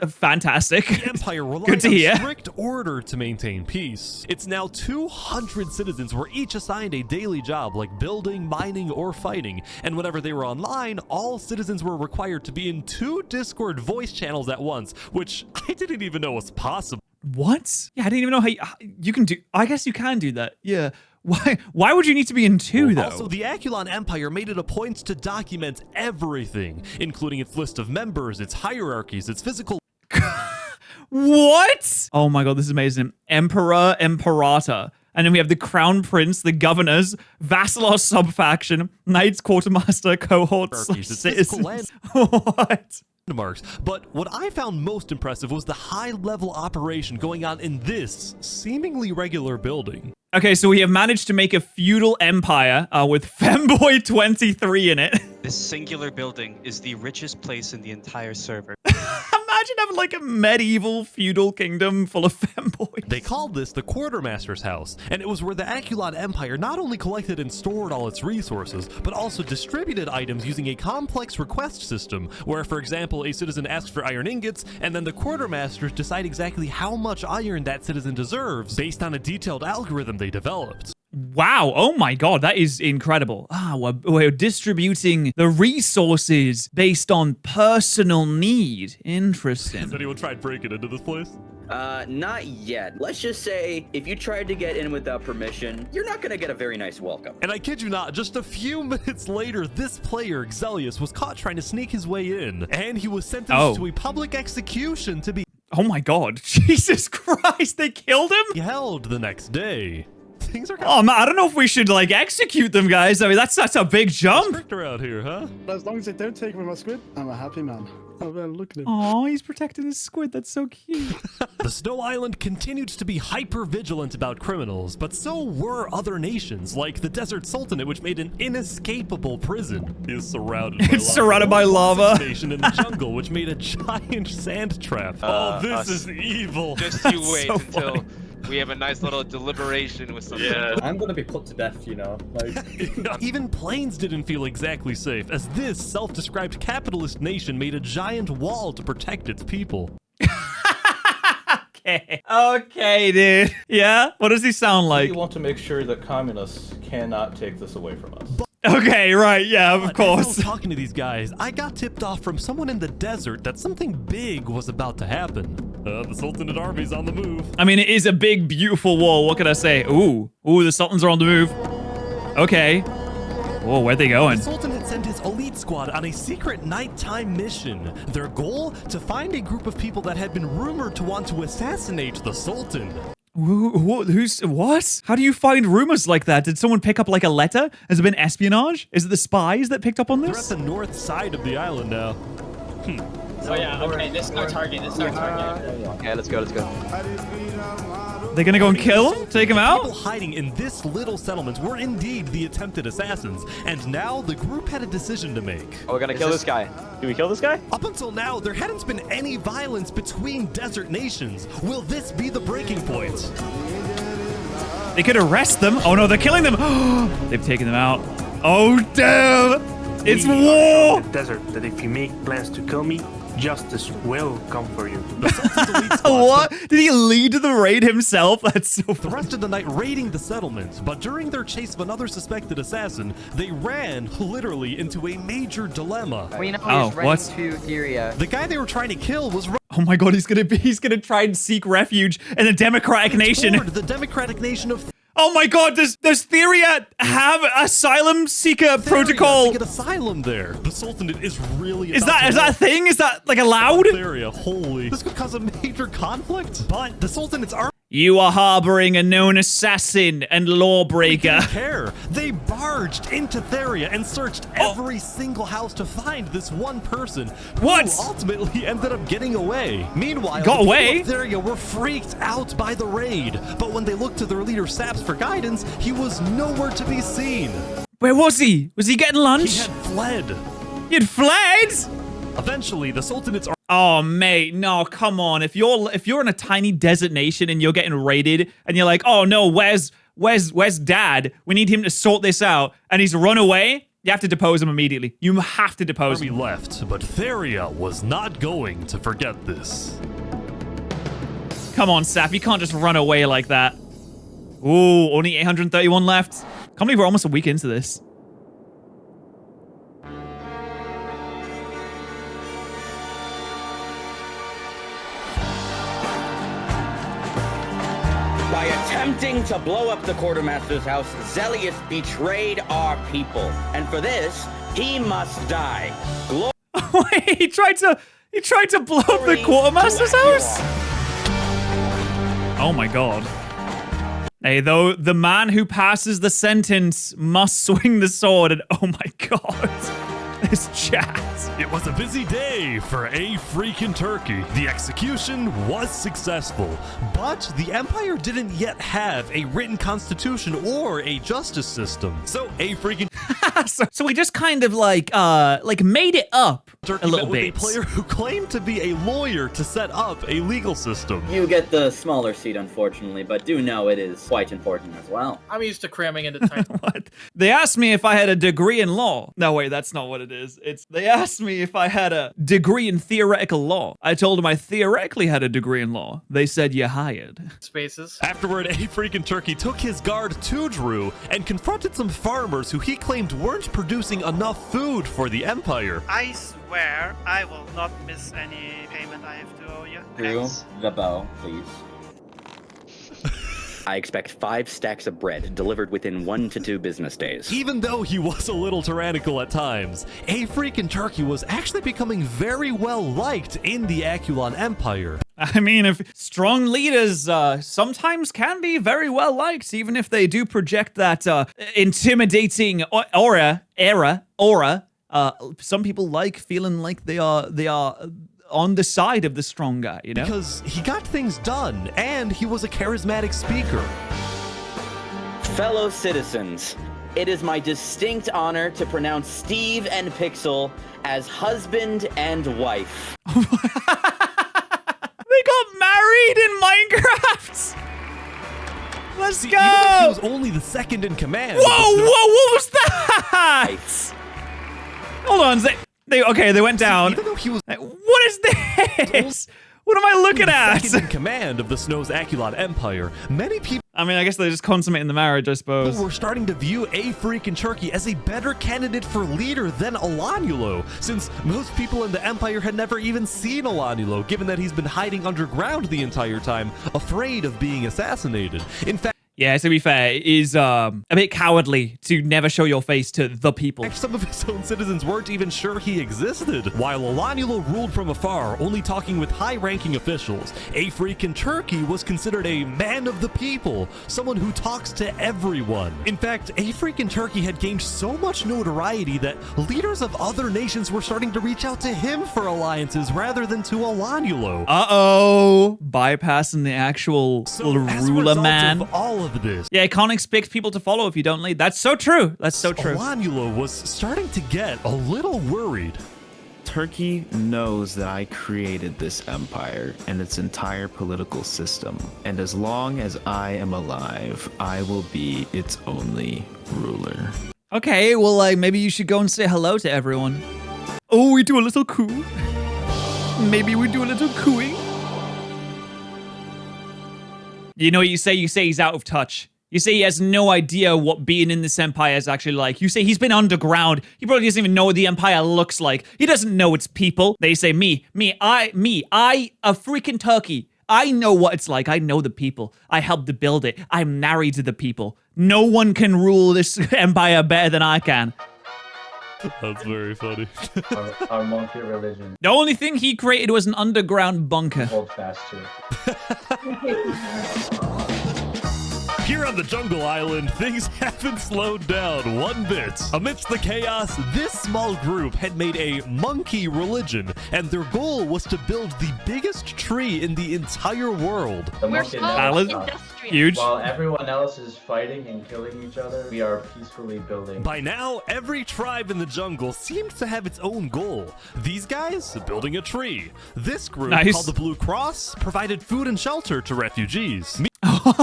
Speaker 1: fantastic.
Speaker 2: The Empire relied
Speaker 1: Good to
Speaker 2: on
Speaker 1: hear.
Speaker 2: strict order to maintain peace. It's now 200 citizens were each assigned a daily job like building, mining, or fighting. And whenever they were online, all citizens were required to be in 2 Discord voice channels at once, which I didn't even know was possible.
Speaker 1: What? Yeah, I didn't even know how you can do. I guess you can do that. Yeah. Why would you need to be in 2 though?
Speaker 2: Also, the Aculon Empire made it a point to document everything, including its list of members, its hierarchies, its physical...
Speaker 1: What? Oh my god, this is amazing. Emperor, Imperator. And then we have the Crown Prince, the Governors, Vassal or Subfaction, Knights, Quartermaster, Cohorts, Citizens. What?
Speaker 2: Marks. But what I found most impressive was the high-level operation going on in this seemingly regular building.
Speaker 1: Okay, so we have managed to make a feudal empire with Femboy 23 in it.
Speaker 15: This singular building is the richest place in the entire server.
Speaker 1: Imagine having like a medieval feudal kingdom full of femboys.
Speaker 2: They called this the Quartermaster's House, and it was where the Aculon Empire not only collected and stored all its resources, but also distributed items using a complex request system, where, for example, a citizen asks for iron ingots, and then the Quartermasters decide exactly how much iron that citizen deserves, based on a detailed algorithm they developed.
Speaker 1: Wow. Oh my god, that is incredible. We're distributing the resources based on personal need. Interesting.
Speaker 2: Has anyone tried breaking into this place?
Speaker 5: Not yet. Let's just say, if you tried to get in without permission, you're not gonna get a very nice welcome.
Speaker 2: And I kid you not, just a few minutes later, this player, Xelius, was caught trying to sneak his way in, and he was sentenced to a public execution to be...
Speaker 1: Oh my god. Jesus Christ, they killed him?
Speaker 2: Held the next day. Things are
Speaker 1: Oh man, I don't know if we should like execute them, guys. I mean, that's a big jump.
Speaker 2: strict around here, huh?
Speaker 3: But as long as they don't take away my squid, I'm a happy man. Oh man, look at him.
Speaker 1: Oh, he's protecting his squid. That's so cute.
Speaker 2: The Snow Island continued to be hyper-vigilant about criminals, but so were other nations, like the Desert Sultanate, which made an inescapable prison. It's surrounded by
Speaker 1: It's surrounded by lava.
Speaker 2: Nation in the jungle, which made a giant sand trap. Oh, this is evil.
Speaker 16: Just you wait
Speaker 1: so
Speaker 16: until
Speaker 1: funny.
Speaker 16: we have a nice little deliberation with something.
Speaker 10: Yeah. I'm gonna be put to death, you know. Like,
Speaker 2: even planes didn't feel exactly safe, as this self-described capitalist nation made a giant wall to protect its people.
Speaker 1: Okay, dude. Yeah? What does he sound like?
Speaker 10: we want to make sure that communists cannot take this away from us.
Speaker 1: Okay, right. Yeah, of
Speaker 2: As I
Speaker 1: course.
Speaker 2: was talking to these guys, I got tipped off from someone in the desert that something big was about to happen. The Sultanate army's on the move.
Speaker 1: I mean, it is a big, beautiful wall. What can I say? Ooh, the Sultans are on the move. Okay. Whoa, where'd they going?
Speaker 2: The Sultan had sent his elite squad on a secret nighttime mission. Their goal? To find a group of people that had been rumored to want to assassinate the Sultan.
Speaker 1: Who's what? How do you find rumors like that? Did someone pick up like a letter? Has it been espionage? Is it the spies that picked up on
Speaker 2: They're
Speaker 1: this?
Speaker 2: at the north side of the island now.
Speaker 11: Oh yeah, okay, this is our target,
Speaker 13: Okay, let's go.
Speaker 1: They're gonna go and kill him? Take him
Speaker 2: People
Speaker 1: out?
Speaker 2: hiding in this little settlement were indeed the attempted assassins, and now the group had a decision to make.
Speaker 13: Oh, we're gonna kill this guy.
Speaker 7: Do we kill this guy?
Speaker 2: Up until now, there hadn't been any violence between desert nations. Will this be the breaking point?
Speaker 1: They could arrest them. Oh no, they're killing them. They've taken them out. Oh damn! It's war!
Speaker 7: The desert, that if you make plans to kill me, justice will come for you.
Speaker 1: What? Did he lead the raid himself? That's so
Speaker 2: The
Speaker 1: funny.
Speaker 2: rest of the night raiding the settlement, but during their chase of another suspected assassin, they ran literally into a major dilemma.
Speaker 13: We know
Speaker 1: Oh,
Speaker 13: he's running
Speaker 1: what?
Speaker 13: to Syria.
Speaker 2: The guy they were trying to kill was
Speaker 1: Oh my god, he's gonna try and seek refuge in a democratic nation.
Speaker 2: toward the democratic nation of
Speaker 1: Oh my god, does Theria have asylum seeker
Speaker 2: Syria
Speaker 1: protocol?
Speaker 2: to get asylum there. The Sultanate is really
Speaker 1: Is
Speaker 2: about
Speaker 1: that
Speaker 2: to
Speaker 1: a thing? Is that like allowed?
Speaker 2: Syria, holy. This could cause a major conflict, but the Sultanate's army
Speaker 1: You are harboring a known assassin and lawbreaker.
Speaker 2: didn't care. They barged into Theria and searched every single house to find this one person who
Speaker 1: What?
Speaker 2: ultimately ended up getting away. Meanwhile,
Speaker 1: Got
Speaker 2: the
Speaker 1: away?
Speaker 2: people of Theria were freaked out by the raid, but when they looked to their leader Saps for guidance, he was nowhere to be seen.
Speaker 1: Where was he? Was he getting
Speaker 2: He
Speaker 1: lunch?
Speaker 2: had fled.
Speaker 1: He had fled?
Speaker 2: Eventually, the Sultanate's
Speaker 1: Oh mate, no, come on. If you're in a tiny desert nation and you're getting raided and you're like, oh no, where's dad? We need him to sort this out, and he's run away, you have to depose him immediately. You have to depose
Speaker 2: army
Speaker 1: him.
Speaker 2: left, but Theria was not going to forget this.
Speaker 1: Come on, Sap, you can't just run away like that. Ooh, only 831 left. Can't believe we're almost a week into this.
Speaker 5: By attempting to blow up the quartermaster's house, Zelius betrayed our people. And for this, he must die.
Speaker 1: Wait, he tried to blow up the quartermaster's house? Oh my god. Hey, though, the man who passes the sentence must swing the sword, and oh my god. This chat.
Speaker 2: It was a busy day for a freaking Turkey. The execution was successful, but the empire didn't yet have a written constitution or a justice system. So a freaking
Speaker 1: so we just kind of like made it up
Speaker 2: Turkey
Speaker 1: a little
Speaker 2: met with
Speaker 1: bit.
Speaker 2: a player who claimed to be a lawyer to set up a legal system.
Speaker 5: You get the smaller seat, unfortunately, but do know it is quite important as well.
Speaker 11: I'm used to cramming into time.
Speaker 1: What? They asked me if I had a degree in law. No, wait, that's not what it is. They asked me if I had a degree in theoretical law. I told them I theoretically had a degree in law. They said you're hired.
Speaker 11: Spaces.
Speaker 2: Afterward, a freaking Turkey took his guard to Drew and confronted some farmers who he claimed weren't producing enough food for the empire.
Speaker 17: I swear I will not miss any payment I have to owe you.
Speaker 5: Drew, the bow, please. I expect 5 stacks of bread delivered within 1 to 2 business days.
Speaker 2: Even though he was a little tyrannical at times, a freaking Turkey was actually becoming very well liked in the Aculon Empire.
Speaker 1: I mean, if strong leaders sometimes can be very well liked, even if they do project that intimidating aura. Some people like feeling like they are on the side of the strong guy, you know?
Speaker 2: Because he got things done, and he was a charismatic speaker.
Speaker 5: Fellow citizens, it is my distinct honor to pronounce Steve and Pixel as husband and wife.
Speaker 1: They got married in Minecraft! Let's go!
Speaker 2: Even if he was only the second in command.
Speaker 1: Whoa, what was that? Hold on, they went down.
Speaker 2: Even though he was...
Speaker 1: What is this? What am I looking at?
Speaker 2: Second in command of the Snow's Aculon Empire, many people...
Speaker 1: I mean, I guess they're just consummating the marriage, I suppose.
Speaker 2: We're starting to view A freaking Turkey as a better candidate for leader than Alanulo, since most people in the Empire had never even seen Alanulo, given that he's been hiding underground the entire time, afraid of being assassinated. In fact,
Speaker 1: yeah, to be fair, it is a bit cowardly to never show your face to the people.
Speaker 2: Some of his own citizens weren't even sure he existed. While Alanulo ruled from afar, only talking with high-ranking officials, A freaking Turkey was considered a man of the people, someone who talks to everyone. In fact, A freaking Turkey had gained so much notoriety that leaders of other nations were starting to reach out to him for alliances rather than to Alanulo.
Speaker 1: Uh-oh. Bypassing the actual ruler man.
Speaker 2: Of all of this.
Speaker 1: Yeah, I can't expect people to follow if you don't lead. That's so true. That's so true.
Speaker 2: Alanulo was starting to get a little worried.
Speaker 18: Turkey knows that I created this empire and its entire political system. And as long as I am alive, I will be its only ruler.
Speaker 1: Okay, well, maybe you should go and say hello to everyone. Oh, we do a little coup. Maybe we do a little cooing. You know what you say? You say he's out of touch. You say he has no idea what being in this empire is actually like. You say he's been underground. He probably doesn't even know what the empire looks like. He doesn't know its people. They say, I, a freaking Turkey. I know what it's like. I know the people. I helped to build it. I'm married to the people. No one can rule this empire better than I can.
Speaker 2: That's very funny.
Speaker 10: Our monkey religion.
Speaker 1: The only thing he created was an underground bunker.
Speaker 10: Hold fast to it.
Speaker 2: Here on the Jungle Island, things haven't slowed down one bit. Amidst the chaos, this small group had made a monkey religion, and their goal was to build the biggest tree in the entire world.
Speaker 10: The monkey never stops.
Speaker 1: Huge.
Speaker 10: While everyone else is fighting and killing each other, we are peacefully building.
Speaker 2: By now, every tribe in the jungle seems to have its own goal. These guys, building a tree. This group, called the Blue Cross, provided food and shelter to refugees.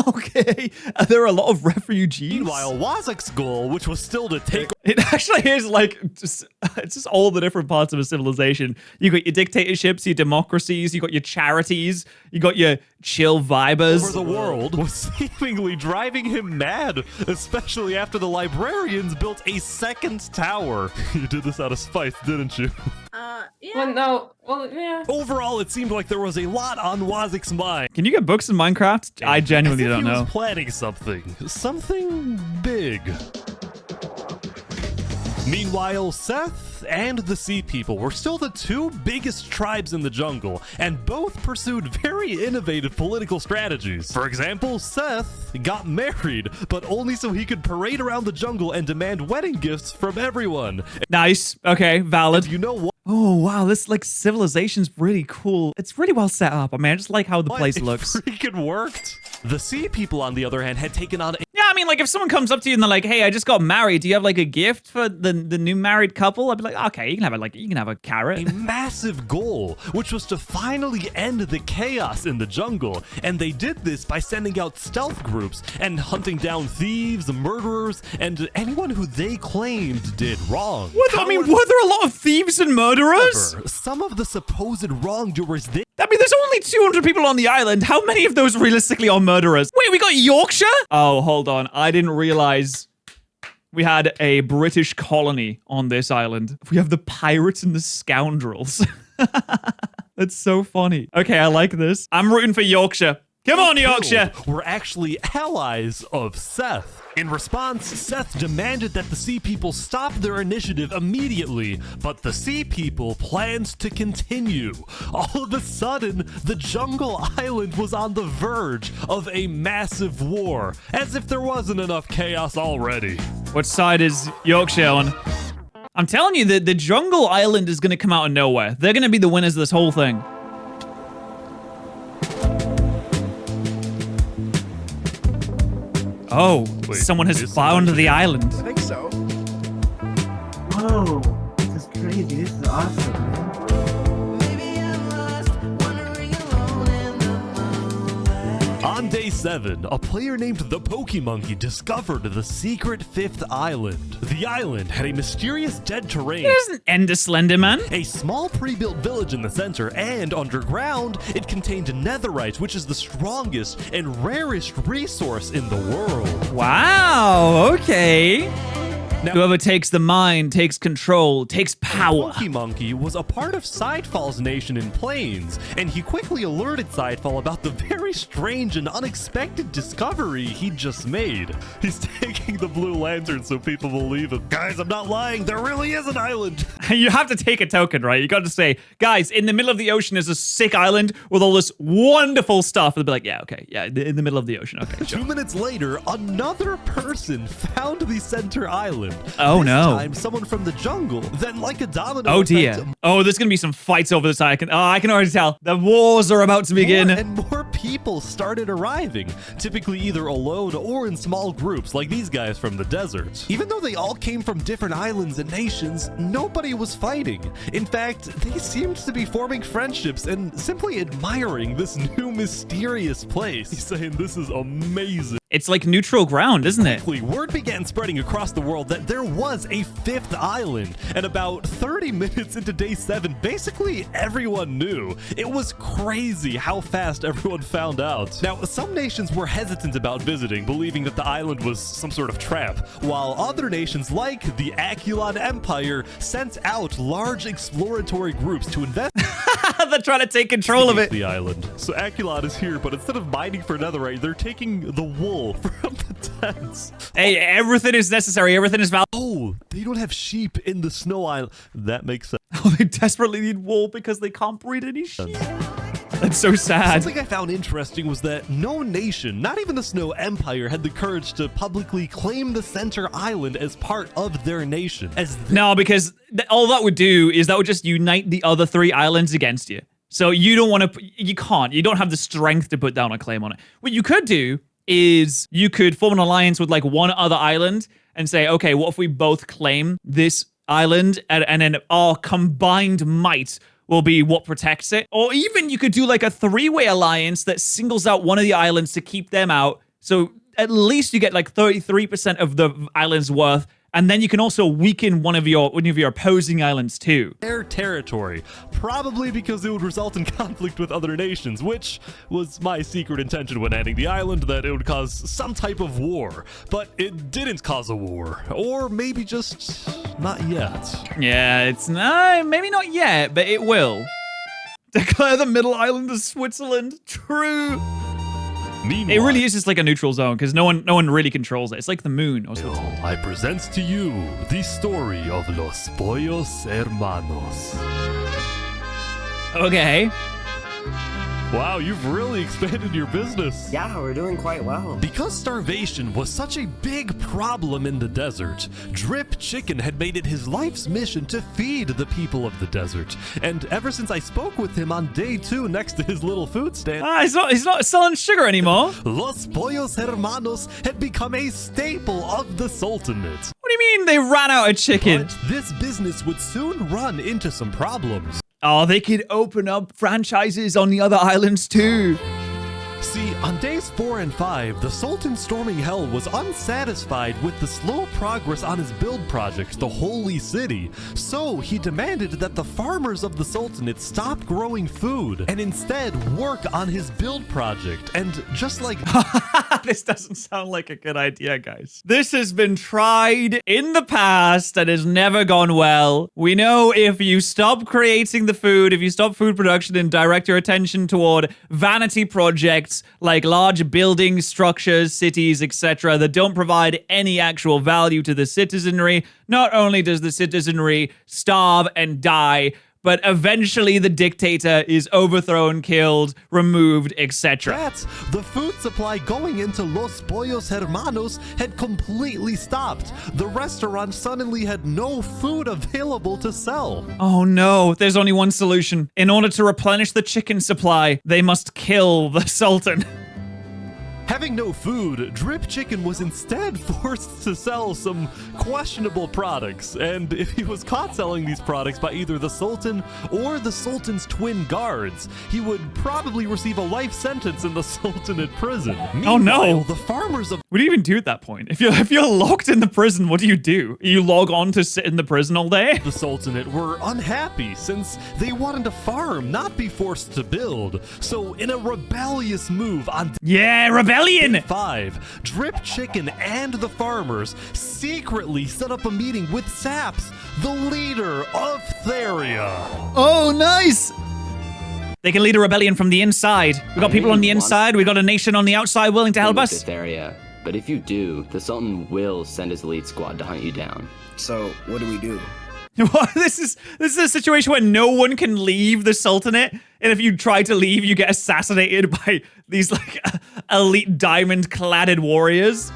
Speaker 1: Okay, there are a lot of refugees.
Speaker 2: Meanwhile, Wazak's goal, which was still to take...
Speaker 1: It actually is like, it's just all the different parts of a civilization. You got your dictatorships, your democracies, you got your charities, you got your chill vibers.
Speaker 2: Over the world was seemingly driving him mad, especially after the librarians built a second tower. You did this out of spite, didn't you?
Speaker 19: Yeah. Well, no. Well, yeah.
Speaker 2: Overall, it seemed like there was a lot on Wazak's mind.
Speaker 1: Can you get books in Minecraft? I genuinely don't know.
Speaker 2: He was planning something big. Meanwhile, Seth and the Sea People were still the two biggest tribes in the jungle, and both pursued very innovative political strategies. For example, Seth got married, but only so he could parade around the jungle and demand wedding gifts from everyone.
Speaker 1: Nice. Okay, valid.
Speaker 2: And you know what?
Speaker 1: Oh, wow, this, like, civilization's really cool. It's really well set up. I mean, I just like how the place looks.
Speaker 2: It freaking worked. The Sea People, on the other hand, had taken on...
Speaker 1: Yeah, I mean, like, if someone comes up to you and they're like, hey, I just got married, do you have, like, a gift for the new married couple? I'd be like, okay, you can have a carrot.
Speaker 2: A massive goal, which was to finally end the chaos in the jungle. And they did this by sending out stealth groups and hunting down thieves, murderers, and anyone who they claimed did wrong.
Speaker 1: Were there a lot of thieves and murderers?
Speaker 2: Some of the supposed wrongdoers,
Speaker 1: I mean, there's only 200 people on the island. How many of those realistically are murderers? Wait, we got Yorkshire? Oh, hold on. I didn't realize we had a British colony on this island. We have the pirates and the scoundrels. That's so funny. Okay, I like this. I'm rooting for Yorkshire. Come on, Yorkshire.
Speaker 2: Were actually allies of Seth. In response, Seth demanded that the Sea People stop their initiative immediately, but the Sea People planned to continue. All of a sudden, the jungle island was on the verge of a massive war, as if there wasn't enough chaos already.
Speaker 1: What side is Yorkshire on? I'm telling you that the jungle island is going to come out of nowhere. They're going to be the winners of this whole thing. Oh,
Speaker 2: Wait,
Speaker 1: someone has found the island.
Speaker 6: I think so.
Speaker 20: Whoa, this is crazy. This is awesome, man.
Speaker 2: On day 7, a player named the Pokemonkey discovered the secret 5th island. The island had a mysterious dead terrain.
Speaker 1: There's an Ender Slenderman.
Speaker 2: A small pre-built village in the center, and underground, it contained netherite, which is the strongest and rarest resource in the world.
Speaker 1: Wow, okay. Now, whoever takes the mine takes control, takes power.
Speaker 2: Pokemonkey was a part of Sidefall's nation in Plains, and he quickly alerted Sidefall about the very strange and unexpected discovery he'd just made. He's taking the blue lantern so people believe it. Guys, I'm not lying, there really is an island.
Speaker 1: You have to take a token, right? You got to say, guys, in the middle of the ocean is a sick island with all this wonderful stuff. They'll be like, yeah, okay, yeah, in the middle of the ocean, okay, sure.
Speaker 2: 2 minutes later, another person found the center island.
Speaker 1: Oh,
Speaker 2: this
Speaker 1: no.
Speaker 2: time, someone from the jungle. Then, like a domino
Speaker 1: Oh, dear.
Speaker 2: effect,
Speaker 1: Oh, there's going to be some fights over this. I can already tell. The wars are about to begin.
Speaker 2: more and more people started arriving, typically either alone or in small groups like these guys from the desert. Even though they all came from different islands and nations, nobody was fighting. In fact, they seemed to be forming friendships and simply admiring this new mysterious place. He's saying this is amazing.
Speaker 1: It's like neutral ground, isn't it?
Speaker 2: Word began spreading across the world that there was a 5th island, and about 30 minutes into day 7, basically everyone knew. It was crazy how fast everyone found out. Now, some nations were hesitant about visiting, believing that the island was some sort of trap, while other nations like the Aculon Empire sent out large exploratory groups to invest.
Speaker 1: They're trying to take control of it.
Speaker 2: The island. So Aculon is here, but instead of mining for netherite, they're taking the wool from the tents.
Speaker 1: Hey, everything is necessary. Everything is valuable.
Speaker 2: Oh, they don't have sheep in the snow island. That makes sense.
Speaker 1: Oh, they desperately need wool because they can't breed any sheep. That's so sad.
Speaker 2: Something I found interesting was that no nation, not even the Snow Empire, had the courage to publicly claim the center island as part of their nation.
Speaker 1: No, because all that would do is that would just unite the other 3 islands against you. So you don't want to, you can't, you don't have the strength to put down a claim on it. What you could do is you could form an alliance with like one other island and say, okay, what if we both claim this island and then our combined might will be what protects it? Or even you could do like a 3-way alliance that singles out one of the islands to keep them out. So at least you get like 33% of the island's worth. And then you can also weaken one of your opposing islands too.
Speaker 2: Their territory, probably because it would result in conflict with other nations, which was my secret intention when adding the island, that it would cause some type of war. But it didn't cause a war, or maybe just not yet.
Speaker 1: Yeah, it's not, maybe not yet, but it will. Declare the middle island of Switzerland. True.
Speaker 2: Meanwhile,
Speaker 1: it really is just like a neutral zone because no one really controls it. It's like the moon or something.
Speaker 2: I present to you the story of Los Pollos Hermanos.
Speaker 1: Okay.
Speaker 2: Wow, you've really expanded your business.
Speaker 20: Yeah, we're doing quite well.
Speaker 2: Because starvation was such a big problem in the desert, Drip Chicken had made it his life's mission to feed the people of the desert. And ever since I spoke with him on day 2 next to his little food stand,
Speaker 1: he's not selling sugar anymore.
Speaker 2: Los Pollos Hermanos had become a staple of the Sultanate.
Speaker 1: What do you mean they ran out of chicken?
Speaker 2: But this business would soon run into some problems.
Speaker 1: Oh, they could open up franchises on the other islands too.
Speaker 2: See, on days 4 and 5, the Sultan storming hell was unsatisfied with the slow progress on his build project, the Holy City. So he demanded that the farmers of the Sultanate stop growing food and instead work on his build project. And just like...
Speaker 1: This doesn't sound like a good idea, guys. This has been tried in the past and has never gone well. We know if you stop creating the food, if you stop food production and direct your attention toward vanity projects like large buildings, structures, cities, etc., that don't provide any actual value to the citizenry. Not only does the citizenry starve and die, but eventually the dictator is overthrown, killed, removed, etc.
Speaker 2: That's the food supply going into Los Pollos Hermanos had completely stopped. The restaurant suddenly had no food available to sell.
Speaker 1: Oh no, there's only one solution. In order to replenish the chicken supply, they must kill the Sultan.
Speaker 2: Having no food, Drip Chicken was instead forced to sell some questionable products, and if he was caught selling these products by either the Sultan or the Sultan's twin guards, he would probably receive a life sentence in the Sultanate prison. Meanwhile,
Speaker 1: oh no!
Speaker 2: The farmers of—
Speaker 1: What do you even do at that point? If you're locked in the prison, what do? You log on to sit in the prison all day?
Speaker 2: The Sultanate were unhappy since they wanted to farm, not be forced to build. So in a rebellious move on—
Speaker 1: Yeah, rebellion!
Speaker 2: 5, Drip Chicken and the farmers secretly set up a meeting with Saps, the leader of Theria.
Speaker 1: Oh, nice! They can lead a rebellion from the inside. We got people on the inside, we got a nation on the outside willing to help us.
Speaker 21: Theria, but if you do, the Sultan will send his elite squad to hunt you down.
Speaker 20: So, what do we do?
Speaker 1: This is a situation where no one can leave the Sultanate, and if you try to leave, you get assassinated by these like elite diamond-cladded warriors.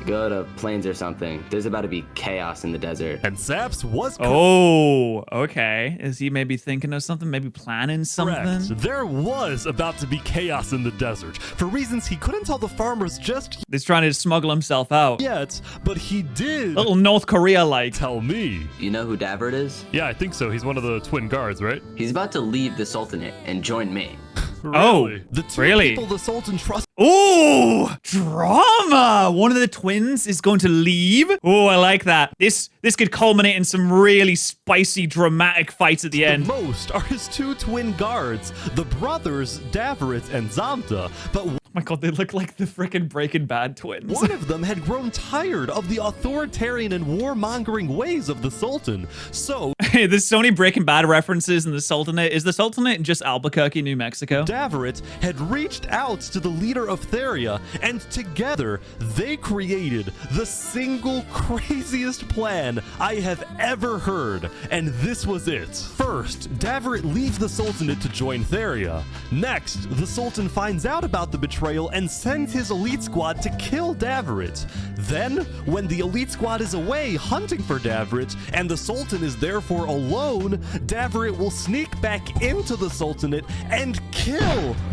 Speaker 21: Go to plains or something. There's about to be chaos in the desert.
Speaker 2: And Saps was—
Speaker 1: Oh, okay. Is he maybe thinking of something? Maybe planning something?
Speaker 2: Correct. There was about to be chaos in the desert for reasons he couldn't tell the farmers just—
Speaker 1: He's trying to smuggle himself out.
Speaker 2: Yet, but he did—
Speaker 1: Little North Korea-like.
Speaker 2: Tell me.
Speaker 21: You know who Davert is?
Speaker 2: Yeah, I think so. He's one of the twin guards, right?
Speaker 21: He's about to leave the Sultanate and join me.
Speaker 2: Really?
Speaker 1: Oh,
Speaker 2: the two
Speaker 1: really?
Speaker 2: people the Sultan trusts—
Speaker 1: Ooh, drama! One of the twins is going to leave. Oh, I like that. This could culminate in some really spicy, dramatic fights at the end.
Speaker 2: The most are his two twin guards, the brothers Davert and Zamta, but—
Speaker 1: Oh my god, they look like the frickin' Breaking Bad twins.
Speaker 2: One of them had grown tired of the authoritarian and warmongering ways of the Sultan, so—
Speaker 1: Hey, there's so many Breaking Bad references in the Sultanate. Is the Sultanate just Albuquerque, New Mexico?
Speaker 2: Davert had reached out to the leader of Theria, and together they created the single craziest plan I have ever heard, and this was it. First, Davert leaves the Sultanate to join Theria. Next, the Sultan finds out about the betrayal and sends his elite squad to kill Davert. Then, when the elite squad is away hunting for Davert, and the Sultan is therefore alone, Davert will sneak back into the Sultanate and kill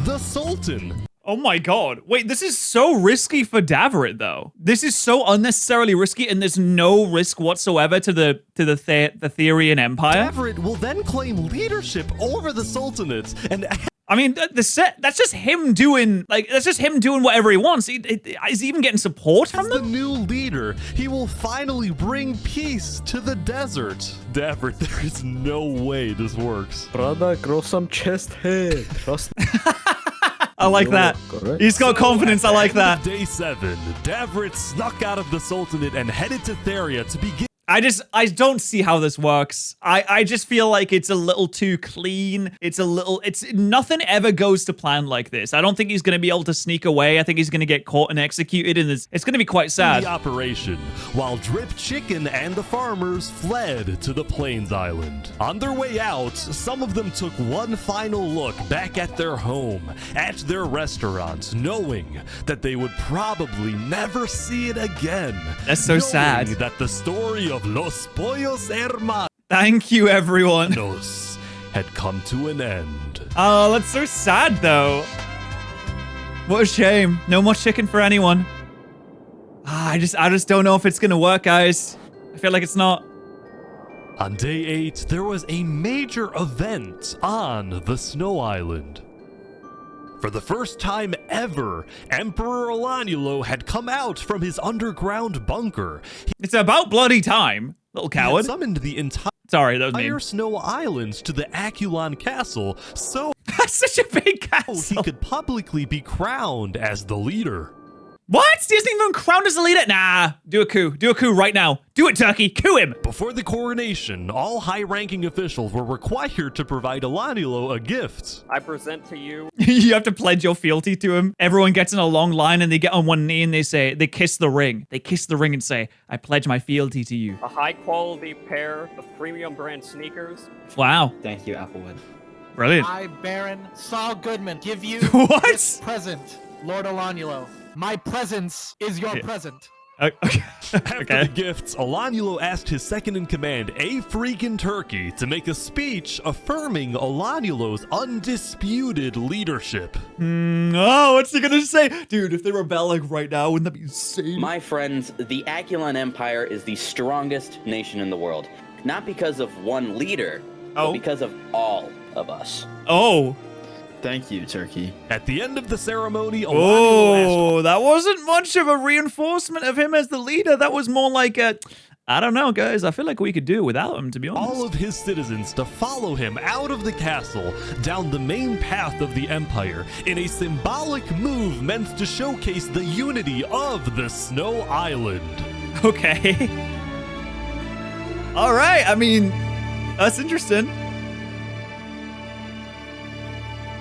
Speaker 2: the Sultan.
Speaker 1: Oh my god. Wait, this is so risky for Davert, though. This is so unnecessarily risky, and there's no risk whatsoever to the Therian Empire.
Speaker 2: Davert will then claim leadership over the Sultanate, and—
Speaker 1: I mean, that's just him doing, whatever he wants. Is he even getting support from them?
Speaker 2: As the new leader, he will finally bring peace to the desert. Davert, there is no way this works.
Speaker 4: Brother, grow some chest hair. Trust me.
Speaker 1: I like that.
Speaker 4: Correct.
Speaker 1: He's got confidence. I like that.
Speaker 2: Day 7, Davert snuck out of the Sultanate and headed to Theria to begin—
Speaker 1: I don't see how this works. I just feel like it's a little too clean. It's nothing ever goes to plan like this. I don't think he's going to be able to sneak away. I think he's going to get caught and executed, and it's going to be quite sad.
Speaker 2: The operation, while Drip Chicken and the farmers fled to the Plains Island. On their way out, some of them took one final look back at their home, at their restaurant, knowing that they would probably never see it again.
Speaker 1: That's so sad.
Speaker 2: That the story of Los Pollos Hermanos—
Speaker 1: Thank you, everyone.
Speaker 2: had come to an end.
Speaker 1: Oh, that's so sad, though. What a shame. No more chicken for anyone. I just don't know if it's gonna work, guys. I feel like it's not.
Speaker 2: On day 8, there was a major event on the Snow Island. For the first time ever, Emperor Olanulo had come out from his underground bunker.
Speaker 1: It's about bloody time, little coward.
Speaker 2: He had summoned the
Speaker 1: entire
Speaker 2: Snow Island to the Aculon castle, so
Speaker 1: that's such a big castle.
Speaker 2: He could publicly be crowned as the leader.
Speaker 1: What? He isn't even crowned as a leader? Nah, do a coup. Do a coup right now. Do it, Turkey. Coup him.
Speaker 2: Before the coronation, all high-ranking officials were required to provide Alanilo a gift.
Speaker 8: I present to you.
Speaker 1: You have to pledge your fealty to him. Everyone gets in a long line and they get on one knee and they kiss the ring. They kiss the ring and say, I pledge my fealty to you.
Speaker 8: A high-quality pair of premium brand sneakers.
Speaker 1: Wow.
Speaker 21: Thank you, Applewood.
Speaker 1: Brilliant.
Speaker 22: I, Baron Saul Goodman, give you
Speaker 1: What?
Speaker 22: this present, Lord Olanulo. My presence is your present.
Speaker 1: Okay.
Speaker 2: After the gifts, Olanulo asked his second-in-command, a freaking Turkey, to make a speech affirming Olanulo's undisputed leadership.
Speaker 1: Oh, what's he gonna say? Dude, if they rebel like right now, wouldn't that be insane?
Speaker 5: My friends, the Aculon Empire is the strongest nation in the world. Not because of one leader, but because of all of us.
Speaker 1: Oh.
Speaker 18: Thank you, Turkey.
Speaker 2: At the end of the ceremony,
Speaker 1: Oh, that wasn't much of a reinforcement of him as the leader. That was more like a, I don't know, guys. I feel like we could do without him, to be honest.
Speaker 2: all of his citizens to follow him out of the castle down the main path of the empire in a symbolic move meant to showcase the unity of the Snow Island.
Speaker 1: Okay. All right. I mean, that's interesting.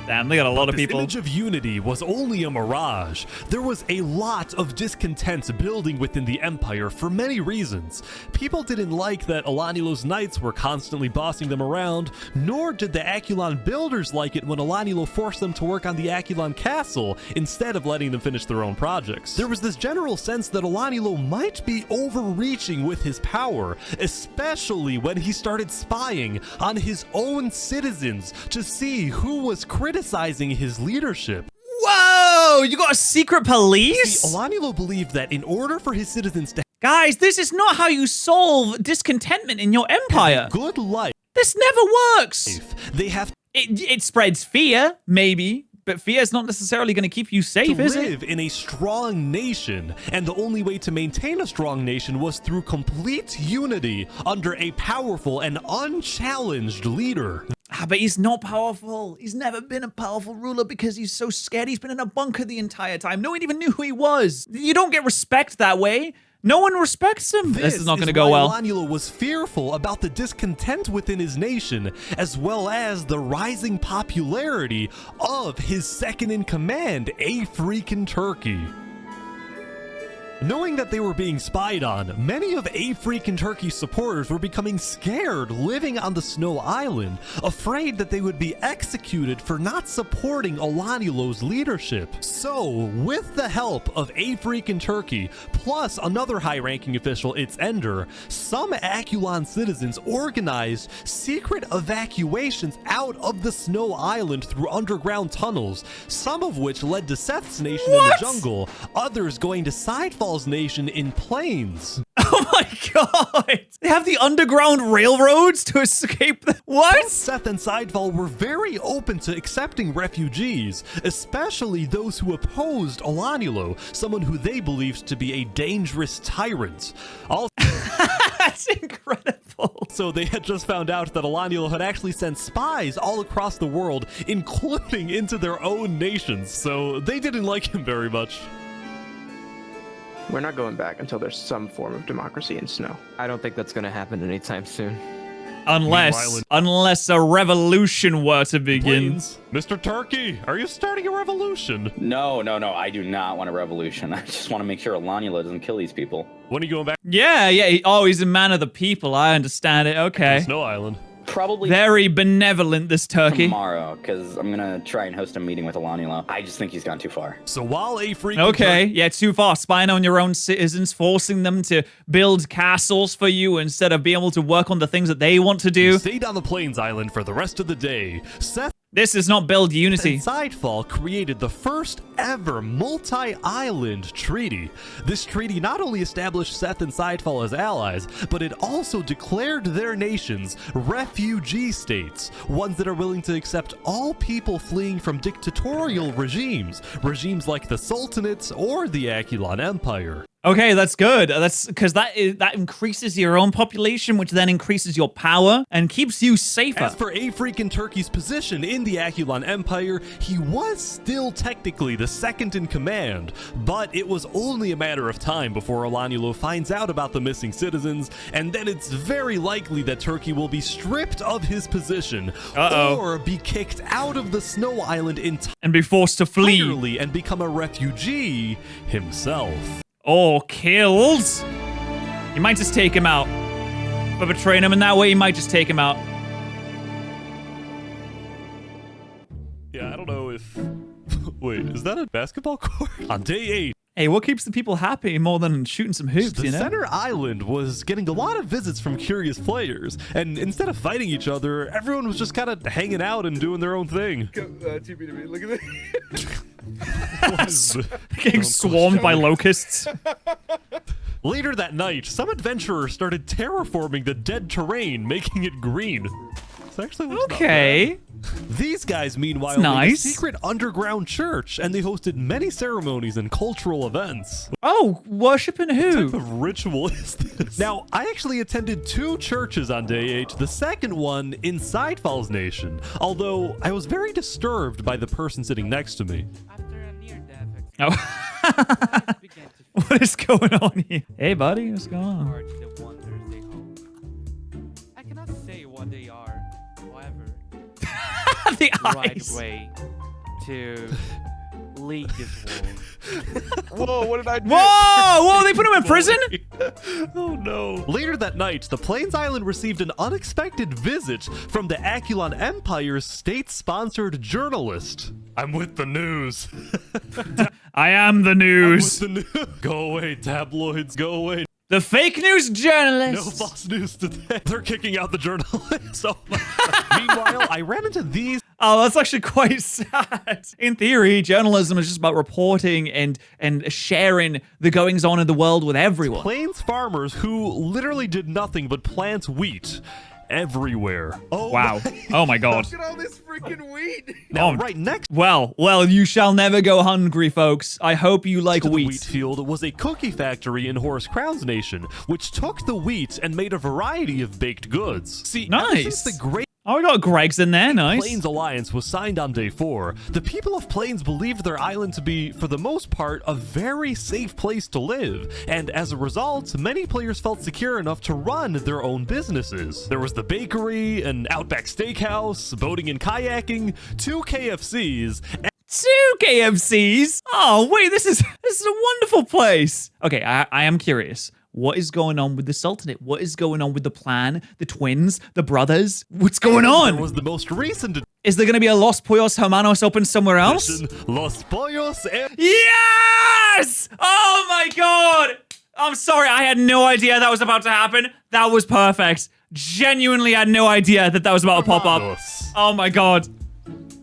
Speaker 1: Damn, they got a lot of people.
Speaker 2: This image of unity was only a mirage. There was a lot of discontent building within the empire for many reasons. People didn't like that Olanilo's knights were constantly bossing them around, nor did the Aculon builders like it when Olanilo forced them to work on the Aculon castle instead of letting them finish their own projects. There was this general sense that Olanilo might be overreaching with his power, especially when he started spying on his own citizens to see who was criticizing his leadership.
Speaker 1: Whoa! You got a secret police?
Speaker 2: See, Olanilo believed that in order for his citizens to
Speaker 1: Guys, this is not how you solve discontentment in your empire.
Speaker 2: have a good life,
Speaker 1: This never works.
Speaker 2: they have
Speaker 1: It spreads fear, maybe, but fear is not necessarily going to keep you safe,
Speaker 2: to
Speaker 1: is
Speaker 2: live
Speaker 1: it?
Speaker 2: in a strong nation, and the only way to maintain a strong nation was through complete unity under a powerful and unchallenged leader.
Speaker 1: But he's not powerful. He's never been a powerful ruler because he's so scared. He's been in a bunker the entire time. No one even knew who he was. You don't get respect that way. No one respects him. This is not going to go well.
Speaker 2: Olanilo was fearful about the discontent within his nation, as well as the rising popularity of his second-in-command, a freaking Turkey. Knowing that they were being spied on, many of A Freakin' Turkey's supporters were becoming scared living on the Snow Island, afraid that they would be executed for not supporting Olanilo's leadership. So, with the help of A Freakin' Turkey, plus another high-ranking official, its Ender, some Aculon citizens organized secret evacuations out of the Snow Island through underground tunnels, some of which led to Seth's nation in the jungle, others going to Sidefall's nation in plains.
Speaker 1: Oh my god! They have the underground railroads to escape the— What?
Speaker 2: Both Seth and Sidefall were very open to accepting refugees, especially those who opposed Olanilo, someone who they believed to be a dangerous tyrant.
Speaker 1: That's incredible.
Speaker 2: So they had just found out that Olanilo had actually sent spies all across the world, including into their own nations, so they didn't like him very much.
Speaker 23: We're not going back until there's some form of democracy in Snow.
Speaker 13: I don't think that's going to happen anytime soon.
Speaker 1: Unless a revolution were to begin.
Speaker 2: Plains. Mr. Turkey, are you starting a revolution?
Speaker 5: No, I do not want a revolution. I just want to make sure Olanilo doesn't kill these people.
Speaker 2: When are you going back?
Speaker 1: Yeah. He's a man of the people. I understand it. Okay.
Speaker 2: Snow Island.
Speaker 5: Probably
Speaker 1: very benevolent, this Turkey.
Speaker 5: Tomorrow, because I'm gonna try and host a meeting with Olanilo. I just think he's gone too far.
Speaker 2: So while A Freakin'
Speaker 1: Okay, yeah, too far. Spying on your own citizens, forcing them to build castles for you instead of being able to work on the things that they want to do.
Speaker 2: Stayed on the Plains Island for the rest of the day.
Speaker 1: This is not build unity.
Speaker 2: And Sidefall created the first ever multi-island treaty. This treaty not only established Seth and Sidefall as allies, but it also declared their nations refugee states, ones that are willing to accept all people fleeing from dictatorial regimes like the Sultanate or the Aculon Empire.
Speaker 1: Okay, that's good. That's because that increases your own population, which then increases your power and keeps you safer.
Speaker 2: As for freaking Turkey's position in the Aculon Empire, he was still technically the second in command, but it was only a matter of time before Olanulo finds out about the missing citizens, and then it's very likely that Turkey will be stripped of his position or be kicked out of the Snow Island
Speaker 1: and be forced to flee
Speaker 2: and become a refugee himself.
Speaker 1: Or killed. You might just take him out. For betraying him in that way, you might just take him out.
Speaker 2: Yeah, I don't know if... Wait, is that a basketball court? On day 8.
Speaker 1: Hey, what keeps the people happy more than shooting some hoops, you know?
Speaker 2: The center island was getting a lot of visits from curious players, and instead of fighting each other, everyone was just kind of hanging out and doing their own thing.
Speaker 9: TB, look at
Speaker 1: this. Getting swarmed by locusts.
Speaker 2: Later that night, some adventurers started terraforming the dead terrain, making it green. This actually looks
Speaker 1: okay.
Speaker 2: These guys, meanwhile, made a secret underground church, and they hosted many ceremonies and cultural events.
Speaker 1: Oh, worshiping who?
Speaker 2: What type of ritual is this? Now, I actually attended 2 churches on day 8, the second one inside Falls Nation, although I was very disturbed by the person sitting next to me.
Speaker 1: Oh. What is going on here? Hey, buddy, what's going on?
Speaker 12: I cannot say what they are, however,
Speaker 1: the
Speaker 12: right way to lead this world.
Speaker 9: Whoa, what did I do?
Speaker 1: Whoa, they put him in prison?
Speaker 2: Oh no. Later that night, the Plains Island received an unexpected visit from the Aculon Empire's state-sponsored journalist. I'm with the news.
Speaker 1: I am the news.
Speaker 2: I'm with the news. Go away, tabloids, go away.
Speaker 1: The fake news journalist.
Speaker 2: No false news today. They're kicking out the journalists. Oh my God. Meanwhile, I ran into these.
Speaker 1: Oh, that's actually quite sad. In theory, journalism is just about reporting and sharing the goings on in the world with everyone.
Speaker 2: Plains farmers who literally did nothing but plant wheat everywhere. Oh
Speaker 1: wow. Oh my God.
Speaker 9: Look at all this freaking wheat.
Speaker 2: Now, right next.
Speaker 1: Well, you shall never go hungry, folks. I hope you like wheat.
Speaker 2: The wheat field was a cookie factory in Horus Crown's nation, which took the wheat and made a variety of baked goods. See, ever since the great
Speaker 1: Oh, we got Greg's in there, nice.
Speaker 2: Plains Alliance was signed on day 4. The people of Plains believed their island to be, for the most part, a very safe place to live, and as a result, many players felt secure enough to run their own businesses. There was the bakery, an Outback Steakhouse, boating and kayaking, 2 KFCs, and
Speaker 1: 2 KFCs? Oh, wait, this is a wonderful place. Okay, I am curious. What is going on with the Sultanate? What is going on with the plan, the twins, the brothers? What's going on?
Speaker 2: There was the most recent.
Speaker 1: Is there going to be a Los Pollos Hermanos open somewhere else?
Speaker 2: Los Pollos.
Speaker 1: Yes! Oh my God! I'm sorry, I had no idea that was about to happen. That was perfect. Genuinely had no idea that was about to pop up. Oh my God.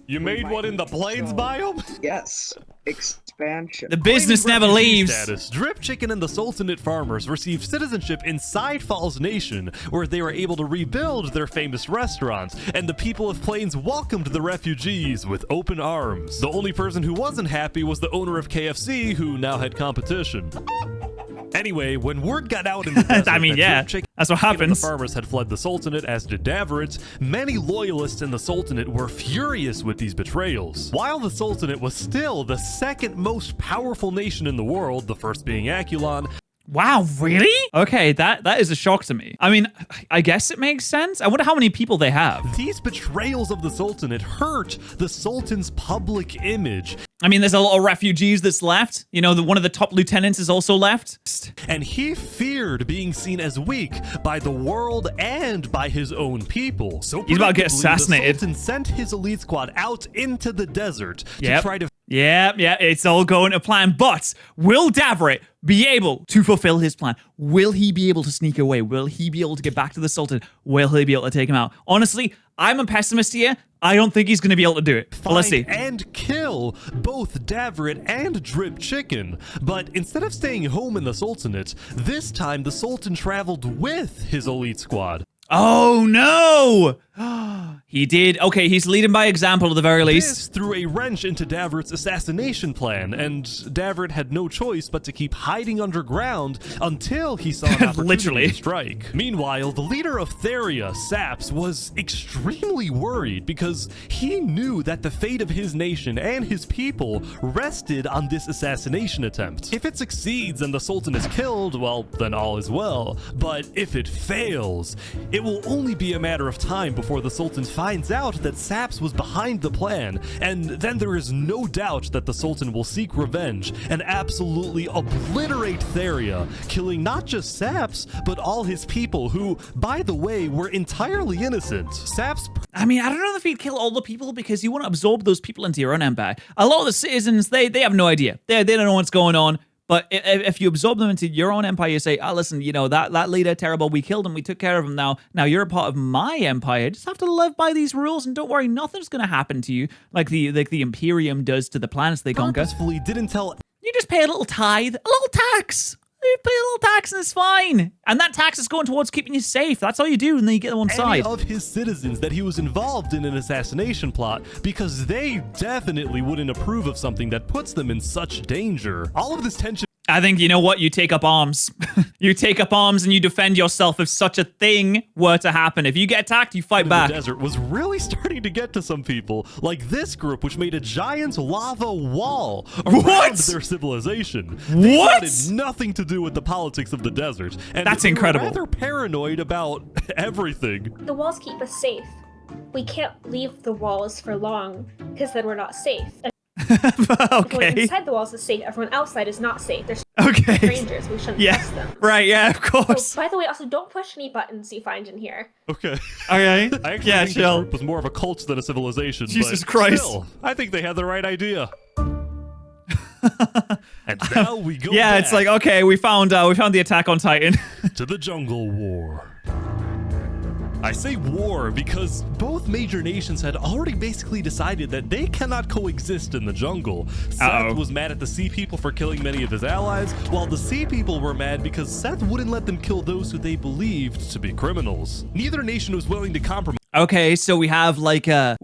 Speaker 2: You made one in the Plains biome?
Speaker 6: Yes. Expansion.
Speaker 1: The business never leaves.
Speaker 2: Status. Drip Chicken and the Sultanate farmers received citizenship inside Falls Nation, where they were able to rebuild their famous restaurant, and the people of Plains welcomed the refugees with open arms. The only person who wasn't happy was the owner of KFC, who now had competition. Anyway, when word got out in the desert
Speaker 1: I mean, yeah, that's what happens.
Speaker 2: The farmers had fled the Sultanate, as did Davrit. Many loyalists in the Sultanate were furious with these betrayals. While the Sultanate was still the second most powerful nation in the world, the first being Aculon.
Speaker 1: Wow, really? Okay, that is a shock to me. I mean, I guess it makes sense. I wonder how many people they have.
Speaker 2: These betrayals of the Sultanate hurt the Sultan's public image.
Speaker 1: I mean, there's a lot of refugees that's left. You know, one of the top lieutenants is also left.
Speaker 2: And he feared being seen as weak by the world and by his own people. So
Speaker 1: he's about to get assassinated.
Speaker 2: The Sultan sent his elite squad out into the desert to try to...
Speaker 1: Yeah, it's all going to plan. But will Davrit be able to fulfill his plan? Will he be able to sneak away? Will he be able to get back to the Sultan? Will he be able to take him out? Honestly, I'm a pessimist here. I don't think he's going to be able to do it. But let's see.
Speaker 2: And kill both Davrit and Drip Chicken. But instead of staying home in the Sultanate, this time the Sultan traveled with his elite squad.
Speaker 1: Oh no! He did. Okay, he's leading by example at the very least.
Speaker 2: This threw a wrench into Davert's assassination plan, and Davert had no choice but to keep hiding underground until he saw an opportunity to strike. Meanwhile, the leader of Theria, Saps, was extremely worried because he knew that the fate of his nation and his people rested on this assassination attempt. If it succeeds and the Sultan is killed, well, then all is well. But if it fails, it will only be a matter of time before the Sultan finds out that Saps was behind the plan, and then there is no doubt that the Sultan will seek revenge and absolutely obliterate Theria, killing not just Saps, but all his people who, by the way, were entirely innocent. Saps...
Speaker 1: I mean, I don't know if he'd kill all the people because you want to absorb those people into your own empire. A lot of the citizens, they have no idea. They don't know what's going on. But if you absorb them into your own empire, you say, oh, listen, you know, that leader, terrible, we killed him, we took care of him now. Now you're a part of my empire. Just have to live by these rules and don't worry, nothing's going to happen to you like the Imperium does to the planets they conquer.
Speaker 2: Purposefully didn't tell...
Speaker 1: You just pay a little tithe, a little tax. You pay a little tax and it's fine. And that tax is going towards keeping you safe. That's all you do, and then you get them on side.
Speaker 2: Of his citizens that he was involved in an assassination plot because they definitely wouldn't approve of something that puts them in such danger. All of this tension...
Speaker 1: I think, you know what? You take up arms. You take up arms and you defend yourself if such a thing were to happen. If you get attacked, you fight back.
Speaker 2: The desert was really starting to get to some people, like this group, which made a giant lava wall around their civilization. They wanted nothing to do with the politics of the desert, and
Speaker 1: that's
Speaker 2: they
Speaker 1: incredible.
Speaker 2: were rather paranoid about everything.
Speaker 3: The walls keep us safe. We can't leave the walls for long because then we're not safe. Everyone inside the walls is safe. Everyone outside is not safe. They're strangers. We shouldn't trust them.
Speaker 1: Right, yeah, of course.
Speaker 3: So, by the way, also don't push any buttons you find in here.
Speaker 2: Okay.
Speaker 1: Okay.
Speaker 2: I actually think this group was more of a cult than a civilization.
Speaker 1: Jesus
Speaker 2: but
Speaker 1: Christ.
Speaker 2: Still, I think they had the right idea. And now we go
Speaker 1: Yeah,
Speaker 2: back
Speaker 1: it's like, okay, we found the attack on Titan.
Speaker 2: to the Jungle War. I say war because both major nations had already basically decided that they cannot coexist in the jungle. Seth was mad at the Sea People for killing many of his allies, while the Sea People were mad because Seth wouldn't let them kill those who they believed to be criminals. Neither nation was willing to compromise.
Speaker 1: Okay, so we have like a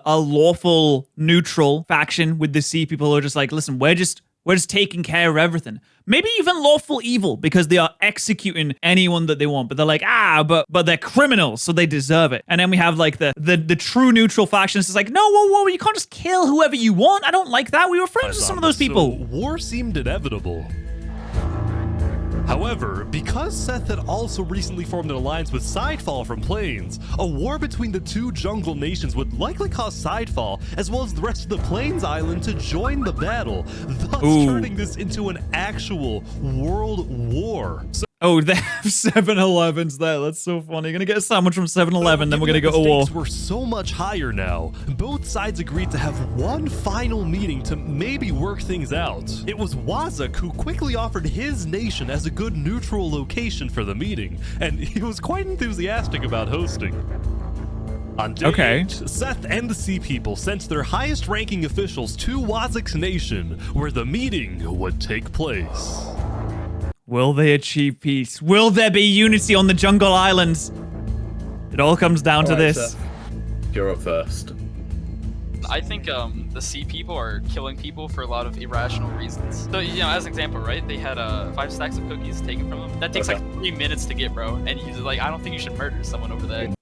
Speaker 1: lawful neutral faction with the Sea People who are just like, listen, we're just taking care of everything. Maybe even lawful evil because they are executing anyone that they want. But they're like, but they're criminals, so they deserve it. And then we have like the true neutral faction. It's like, no, whoa, you can't just kill whoever you want. I don't like that. We were friends with some of those people.
Speaker 2: So war seemed inevitable. However, because Seth had also recently formed an alliance with Sidefall from Plains, a war between the two jungle nations would likely cause Sidefall, as well as the rest of the Plains Island, to join the battle, thus turning this into an actual world war.
Speaker 1: Oh, they have 7-Elevens there. That's so funny. You're gonna get a sandwich from 7-Eleven, then we're gonna go to war.
Speaker 2: The stakes were so much higher now. Both sides agreed to have one final meeting to maybe work things out. It was Wazak who quickly offered his nation as a good neutral location for the meeting, and he was quite enthusiastic about hosting. On day 8, Seth and the Sea People sent their highest-ranking officials to Wazak's nation, where the meeting would take place.
Speaker 1: Will they achieve peace? Will there be unity on the Jungle Islands? It all comes down to this.
Speaker 14: Seth. You're up first.
Speaker 15: I think the Sea People are killing people for a lot of irrational reasons. So, you know, as an example, right? They had 5 stacks of cookies taken from them. That takes like 3 minutes to get, bro. And he's like, I don't think you should murder someone over that.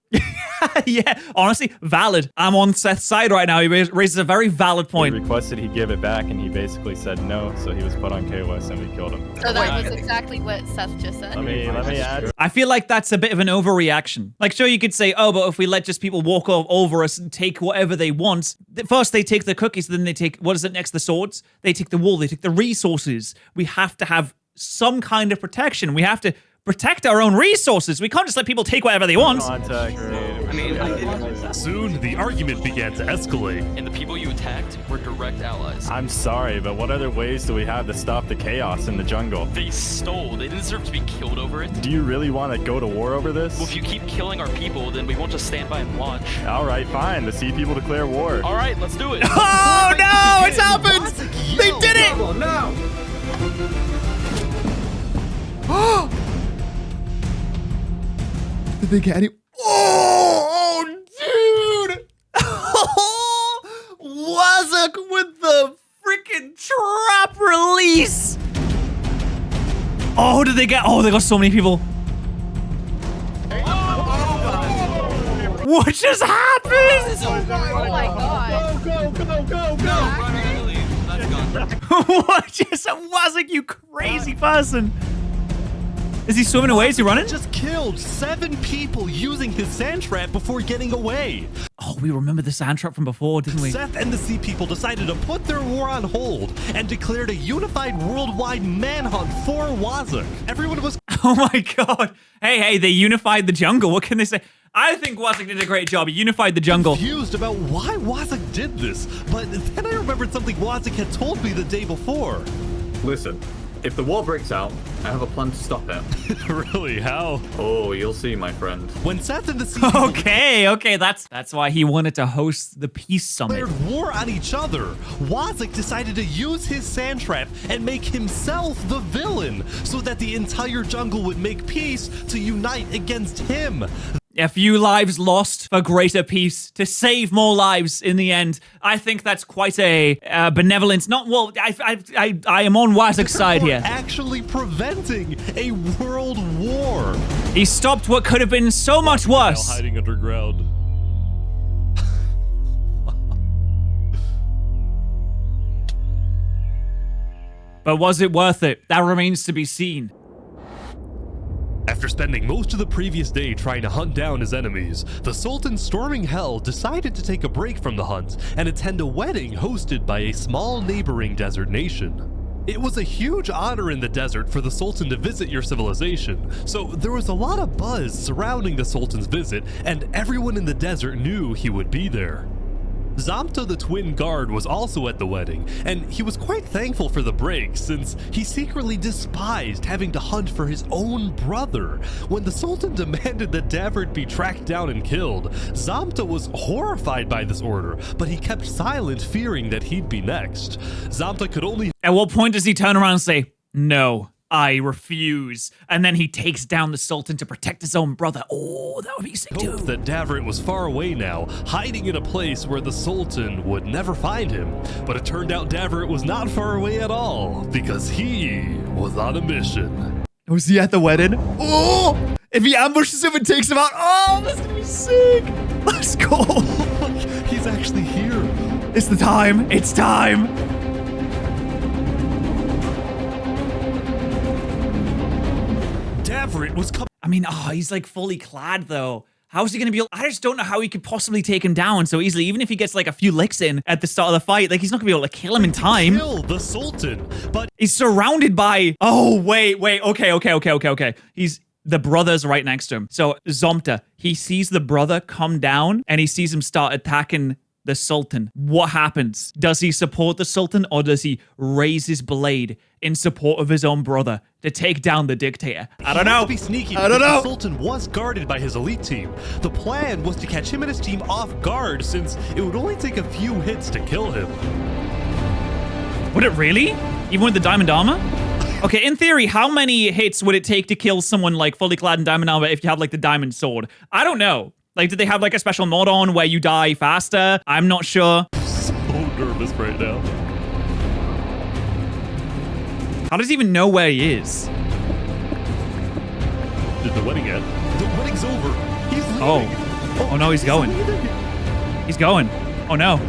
Speaker 1: Yeah, honestly, valid. I'm on Seth's side right now. He raises a very valid point.
Speaker 24: He requested he give it back, and he basically said no, so he was put on KOS, and we killed him.
Speaker 25: So that was exactly what Seth just said.
Speaker 24: Let me add.
Speaker 1: I feel like that's a bit of an overreaction. Like, sure, you could say, oh, but if we let just people walk over us and take whatever they want, first they take the cookies, then they take, what is it next, the swords? They take the wool, they take the resources. We have to have some kind of protection. We have to protect our own resources. We can't just let people take whatever they want.
Speaker 2: Soon, the argument began to escalate.
Speaker 15: And the people you attacked were direct allies.
Speaker 24: I'm sorry, but what other ways do we have to stop the chaos in the jungle?
Speaker 15: They stole. They didn't deserve to be killed over it.
Speaker 24: Do you really want to go to war over this?
Speaker 15: Well, if you keep killing our people, then we won't just stand by and watch.
Speaker 24: All right, fine. The Sea People declare war.
Speaker 15: All right, let's do it.
Speaker 1: Oh, no! It's happened! They did it!
Speaker 20: No!
Speaker 1: Did they get any? Oh, dude! Oh, did they get? Oh, they got so many people. What just happened?
Speaker 25: Oh my god.
Speaker 1: What just was it, you crazy person? Is he swimming away? Is he running?
Speaker 2: Just killed 7 people using his sand trap before getting away.
Speaker 1: Oh, we remember the sand trap from before, didn't we?
Speaker 2: Seth and the Sea People decided to put their war on hold and declared a unified worldwide manhunt for Wazak. Everyone was...
Speaker 1: Oh my god. Hey, they unified the jungle. What can they say? I think Wazak did a great job. He unified the jungle.
Speaker 2: Confused about why Wazak did this, but then I remembered something Wazak had told me the day before.
Speaker 14: Listen, if the war breaks out, I have a plan to stop it.
Speaker 2: Really? How?
Speaker 14: Oh, you'll see, my friend.
Speaker 2: When Seth and the Sea People
Speaker 1: Okay, that's why he wanted to host the peace summit.
Speaker 2: declared war on each other, Wazak decided to use his sand trap and make himself the villain so that the entire jungle would make peace to unite against him.
Speaker 1: A few lives lost for greater peace, to save more lives in the end. I think that's quite a benevolence. Not well. I am on Wazak's side here.
Speaker 2: Actually preventing a world war.
Speaker 1: He stopped what could have been so much worse.
Speaker 2: While hiding underground.
Speaker 1: But was it worth it? That remains to be seen.
Speaker 2: After spending most of the previous day trying to hunt down his enemies, the Sultan storming hell decided to take a break from the hunt and attend a wedding hosted by a small neighboring desert nation. It was a huge honor in the desert for the Sultan to visit your civilization, so there was a lot of buzz surrounding the Sultan's visit, and everyone in the desert knew he would be there. Zamta the twin guard was also at the wedding, and he was quite thankful for the break since he secretly despised having to hunt for his own brother. When the Sultan demanded that Davert be tracked down and killed, Zamta was horrified by this order, but he kept silent, fearing that he'd be next. Zamta could only...
Speaker 1: At what point does he turn around and say, "No, I refuse"? And then he takes down the Sultan to protect his own brother. Oh, that would be sick too.
Speaker 2: That Davert was far away now, hiding in a place where the Sultan would never find him. But it turned out Davert was not far away at all, because he was on a mission.
Speaker 1: Was he at the wedding? Oh! If he ambushes him and takes him out, oh, that's gonna be sick! Let's go!
Speaker 2: He's actually here.
Speaker 1: It's the time. It's time.
Speaker 2: Davert was
Speaker 1: I mean, he's like fully clad though. How is he gonna be able? I just don't know how he could possibly take him down so easily. Even if he gets like a few licks in at the start of the fight, like he's not gonna be able to kill him in time.
Speaker 2: Kill the Sultan, but
Speaker 1: he's surrounded by. Oh wait. Okay. He's the brother's right next to him. So Zamta, he sees the brother come down and he sees him start attacking the Sultan. What happens? Does he support the Sultan or does he raise his blade in support of his own brother to take down the dictator? I don't know.
Speaker 2: To be sneaky,
Speaker 1: I don't know.
Speaker 2: The Sultan was guarded by his elite team. The plan was to catch him and his team off guard since it would only take a few hits to kill him.
Speaker 1: Would it really? Even with the diamond armor? Okay, in theory, how many hits would it take to kill someone like fully clad in diamond armor if you have like the diamond sword? I don't know. Like, did they have like a special mod on where you die faster? I'm not sure.
Speaker 2: So nervous right now.
Speaker 1: How does he even know where he is?
Speaker 2: Did the wedding end? The wedding's over. He's leaving.
Speaker 1: Oh no, he's going. He's going. Oh no.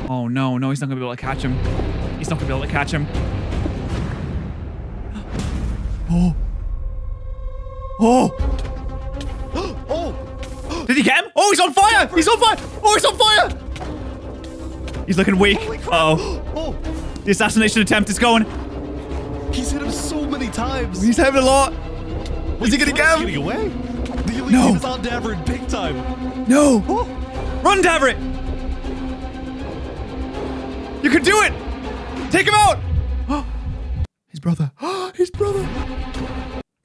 Speaker 1: Oh no, he's not gonna be able to catch him. He's not gonna be able to catch him. Oh! Did he get him? Oh, he's on fire! He's on fire! Oh, he's on fire! He's looking weak. Uh-oh. The assassination attempt is going.
Speaker 2: He's hit him so many times.
Speaker 1: He's having a lot. Is he gonna get him?
Speaker 2: Getting away? The elite team is on Davert big time.
Speaker 1: No! Run, Davert! You can do it! Take him out! His brother. His brother.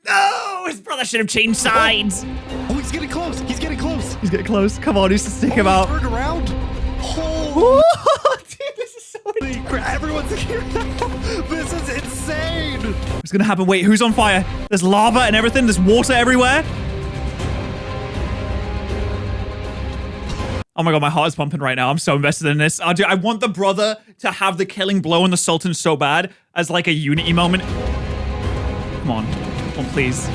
Speaker 1: No! His brother should have changed sides.
Speaker 2: Oh, he's getting close. He's getting close.
Speaker 1: He's getting close. Come on, he's to stick him out.
Speaker 2: Turned around.
Speaker 1: Oh, dude, this is so
Speaker 2: everyone's here now. This is insane.
Speaker 1: What's gonna happen? Wait, who's on fire? There's lava and everything. There's water everywhere. Oh my god, my heart's pumping right now. I'm so invested in this. I want the brother to have the killing blow on the Sultan so bad as like a unity moment. Come on. Come on, please.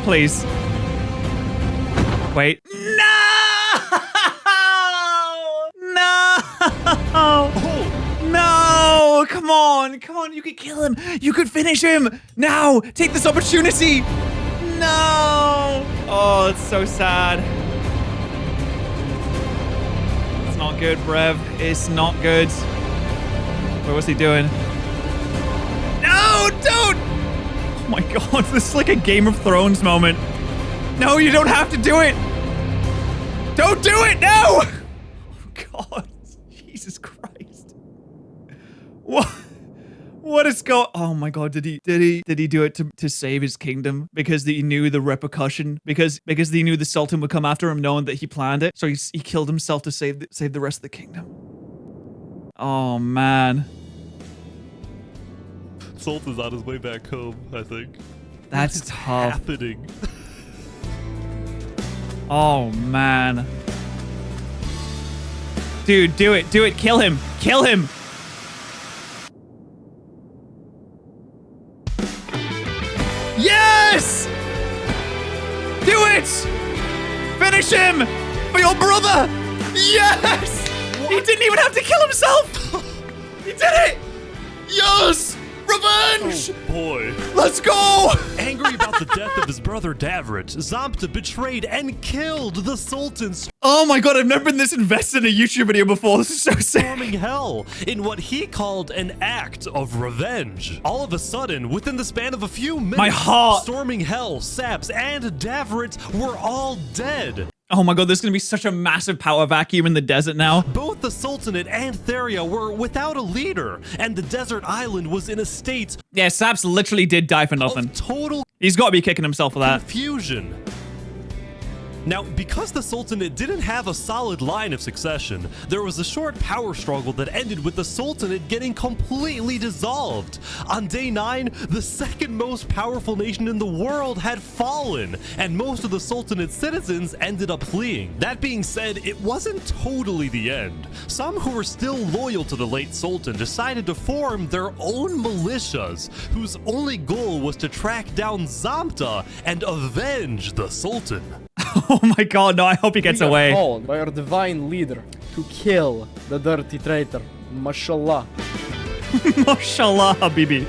Speaker 1: Please. Wait. No! No! No! Come on. Come on. You could kill him. You could finish him. Now. Take this opportunity. No! Oh, it's so sad. It's not good, Brev. It's not good. Wait, what's he doing? No, don't! Oh my god, this is like a Game of Thrones moment. No, you don't have to do it. Don't do it, no! Oh god, Jesus Christ. What is going? Oh my god, did he do it to save his kingdom because he knew the repercussion, because he knew the Sultan would come after him, knowing that he planned it, so he killed himself to save the rest of the kingdom. Oh man.
Speaker 2: Sultan's on his way back home, I think.
Speaker 1: That's tough.
Speaker 2: Happening.
Speaker 1: Oh man. Dude, do it, kill him, kill him. Yes! Do it! Finish him! For your brother! Yes! What? He didn't even have to kill himself! He did it! Yes! Revenge!
Speaker 2: Oh boy.
Speaker 1: Let's go!
Speaker 2: Angry about the death of his brother Davrit, Zamta betrayed and killed the Sultan's.
Speaker 1: Oh my god, I've never been this invested in a YouTube video before. This is so sick.
Speaker 2: Storming hell in what he called an act of revenge. All of a sudden, within the span of a few minutes,
Speaker 1: my heart.
Speaker 2: Storming hell, Saps, and Davrit were all dead.
Speaker 1: Oh my god, there's gonna be such a massive power vacuum in the desert now.
Speaker 2: Both the Sultanate and Theria were without a leader, and the desert island was in a state.
Speaker 1: Yeah, Saps literally did die for nothing.
Speaker 2: Total.
Speaker 1: He's got to be kicking himself for that.
Speaker 2: Confusion. Now, because the Sultanate didn't have a solid line of succession, there was a short power struggle that ended with the Sultanate getting completely dissolved. On day 9, the second most powerful nation in the world had fallen, and most of the Sultanate's citizens ended up fleeing. That being said, it wasn't totally the end. Some who were still loyal to the late Sultan decided to form their own militias, whose only goal was to track down Zamta and avenge the Sultan.
Speaker 1: Oh my god, no, I hope he gets away.
Speaker 4: We are called by our divine leader to kill the dirty traitor. Mashallah.
Speaker 1: Mashallah, Habibi.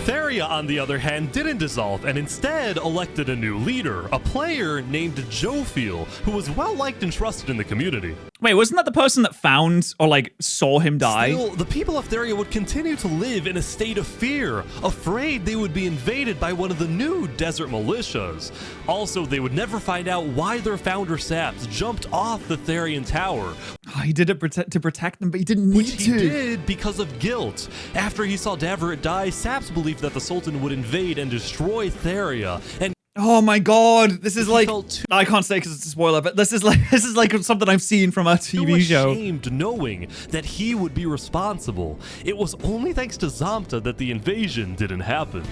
Speaker 2: Theria, on the other hand, didn't dissolve and instead elected a new leader, a player named Jophiel, who was well-liked and trusted in the community.
Speaker 1: Wait, wasn't that the person that found or like saw him die?
Speaker 2: Still, the people of Theria would continue to live in a state of fear, afraid they would be invaded by one of the new desert militias. Also, they would never find out why their founder Saps jumped off the Therian tower.
Speaker 1: Oh, he did it to protect them, but he didn't need to.
Speaker 2: He did because of guilt. After he saw Davrit die, Saps believed that the Sultan would invade and destroy Theria, and
Speaker 1: oh my god, this is like, I can't say because it's a spoiler, but this is like something I've seen from a TV show.
Speaker 2: Ashamed knowing that he would be responsible. It was only thanks to Zamta that the invasion didn't happen.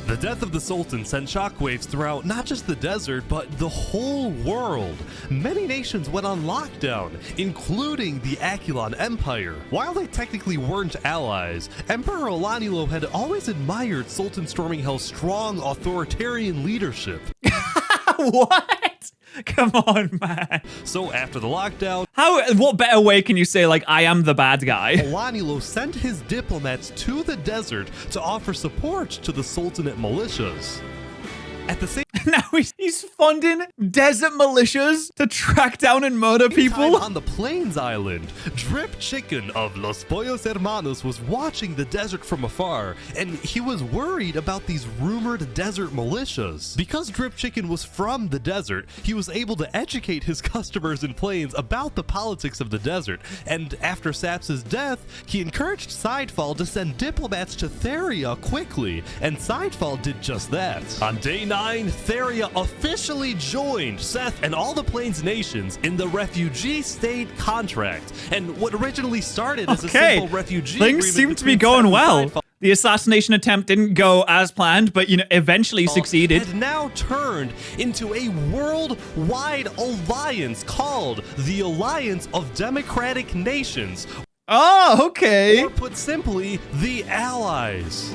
Speaker 2: The death of the Sultan sent shockwaves throughout not just the desert, but the whole world. Many nations went on lockdown, including the Aculon Empire. While they technically weren't allies, Emperor Olanilo had always admired Sultan Storming Hell's strong authoritarian leadership.
Speaker 1: What? Come on, man.
Speaker 2: So after the lockdown,
Speaker 1: what better way can you say, like, I am the bad guy?
Speaker 2: Olanilo sent his diplomats to the desert to offer support to the Sultanate militias. At the same
Speaker 1: now he's funding desert militias to track down and murder people.
Speaker 2: On the Plains Island, Drip Chicken of Los Pollos Hermanos was watching the desert from afar, and he was worried about these rumored desert militias. Because Drip Chicken was from the desert, he was able to educate his customers in Plains about the politics of the desert, and after Saps' death, he encouraged Sidefall to send diplomats to Theria quickly, and Sidefall did just that. On day 9, Theria officially joined Seth and all the Plains nations in the refugee state contract. And what originally started as a simple refugee
Speaker 1: things seem to be going well. The assassination attempt didn't go as planned, but, you know, eventually succeeded.
Speaker 2: Had now turned into a worldwide alliance called the Alliance of Democratic Nations.
Speaker 1: Oh, okay.
Speaker 2: Or put simply, the Allies.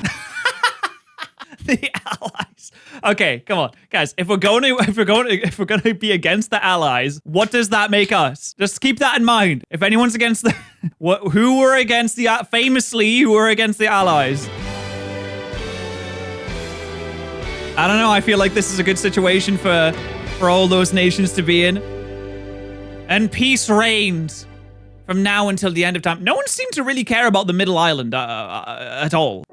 Speaker 1: The Allies. Okay, come on, guys. If we're going to be against the Allies, what does that make us? Just keep that in mind. If anyone's against the, who were against the famously who were against the Allies? I don't know. I feel like this is a good situation for all those nations to be in. And peace reigns from now until the end of time. No one seemed to really care about the Middle Island at all.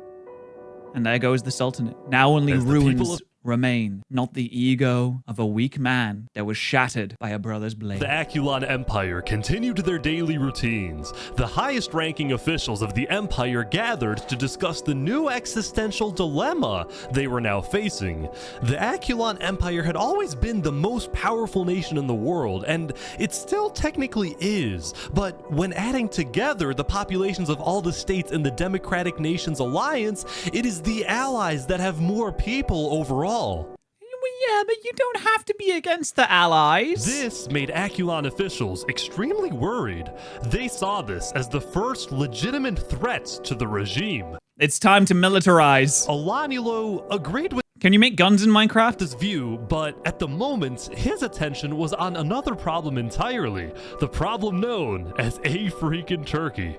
Speaker 1: And there goes the Sultanate. Now only ruins remain, not the ego of a weak man that was shattered by a brother's blade.
Speaker 2: The Aculon Empire continued their daily routines. The highest-ranking officials of the Empire gathered to discuss the new existential dilemma they were now facing. The Aculon Empire had always been the most powerful nation in the world, and it still technically is. But when adding together the populations of all the states in the Democratic Nations Alliance, it is the allies that have more people overall.
Speaker 1: Yeah, but you don't have to be against the Allies.
Speaker 2: This made Aculon officials extremely worried. They saw this as the first legitimate threat to the regime.
Speaker 1: It's time to militarize.
Speaker 2: Olanulo agreed with
Speaker 1: Can you make guns in Minecraft?
Speaker 2: This view, but at the moment, his attention was on another problem entirely. The problem known as a freaking Turkey.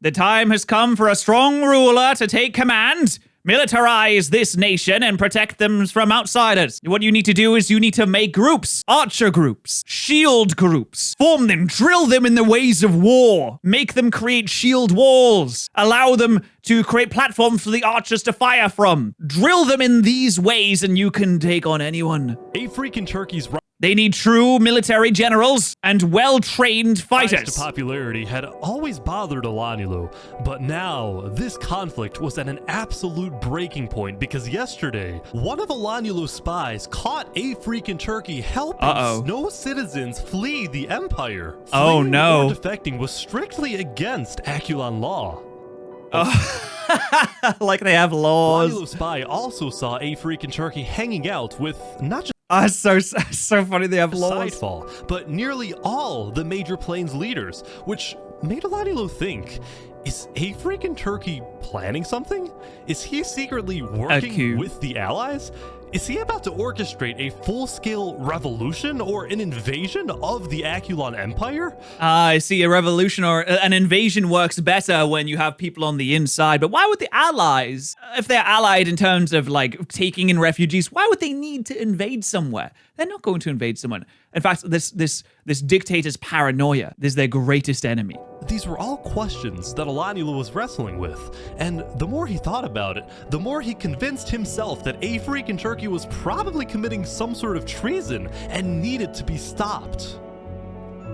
Speaker 1: The time has come for a strong ruler to take command. Militarize this nation and protect them from outsiders. What you need to do is you need to make groups, archer groups, shield groups, form them, drill them in the ways of war, make them create shield walls, allow them to create platforms for the archers to fire from. Drill them in these ways and you can take on anyone.
Speaker 2: A freaking Turkey's
Speaker 1: They need true military generals and well-trained fighters.
Speaker 2: Rise to popularity had always bothered Olanulo, but now this conflict was at an absolute breaking point because yesterday, one of Olanulo's spies caught a freaking Turkey helping snow citizens flee the empire.
Speaker 1: Oh no.
Speaker 2: Or defecting was strictly against Aculon law.
Speaker 1: Like they have laws.
Speaker 2: Olanulo's spy also saw a freaking Turkey hanging out with not just
Speaker 1: so funny they have laws.
Speaker 2: Sidefall, but nearly all the major plains leaders, which made Olanulo think, is a freaking Turkey planning something? Is he secretly working with the allies? Is he about to orchestrate a full-scale revolution or an invasion of the Aculon Empire?
Speaker 1: I see. A revolution or an invasion works better when you have people on the inside. But why would the allies, if they're allied in terms of like taking in refugees, why would they need to invade somewhere? They're not going to invade someone. In fact, this dictator's paranoia is their greatest enemy.
Speaker 2: These were all questions that Olanulo was wrestling with, and the more he thought about it, the more he convinced himself that a freaking Turkey was probably committing some sort of treason and needed to be stopped.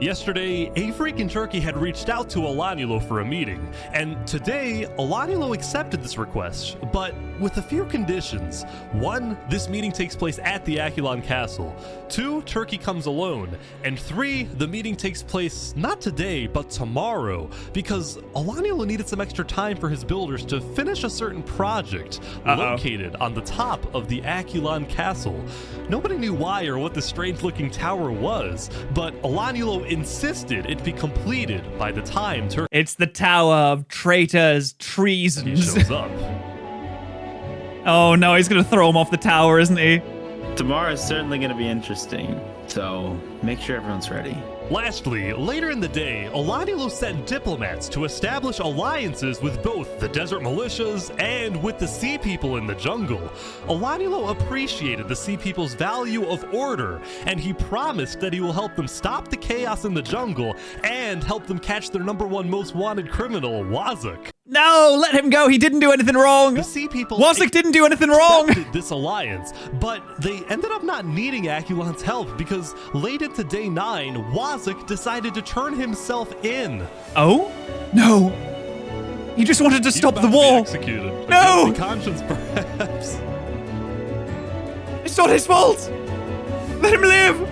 Speaker 2: Yesterday, a freaking Turkey had reached out to Olanulo for a meeting, and today, Olanulo accepted this request, but with a few conditions. 1, this meeting takes place at the Aculon Castle. 2, Turkey comes alone. And 3, the meeting takes place not today, but tomorrow, because Olanulo needed some extra time for his builders to finish a certain project located on the top of the Aculon Castle. Nobody knew why or what the strange-looking tower was, but Olanulo insisted it be completed by the time Turkey.
Speaker 1: It's the Tower of Traitors' Treasons.
Speaker 2: Shows up.
Speaker 1: Oh no, he's gonna throw him off the tower, isn't he?
Speaker 18: Tomorrow is certainly gonna be interesting, so make sure everyone's ready.
Speaker 2: Lastly, later in the day, Olanulo sent diplomats to establish alliances with both the desert militias and with the sea people in the jungle. Olanulo appreciated the sea people's value of order, and he promised that he will help them stop the chaos in the jungle and help them catch their #1 most wanted criminal, Wazak.
Speaker 1: No, let him go. He didn't do anything wrong.
Speaker 2: The sea people
Speaker 1: Wazak didn't do anything wrong.
Speaker 2: This alliance, but they ended up not needing Aculon's help because late into day 9, Wazak decided to turn himself in.
Speaker 1: Oh? No. He just wanted to stop the war.
Speaker 2: Executed.
Speaker 1: No.
Speaker 2: Conscience, perhaps.
Speaker 1: It's not his fault. Let him live.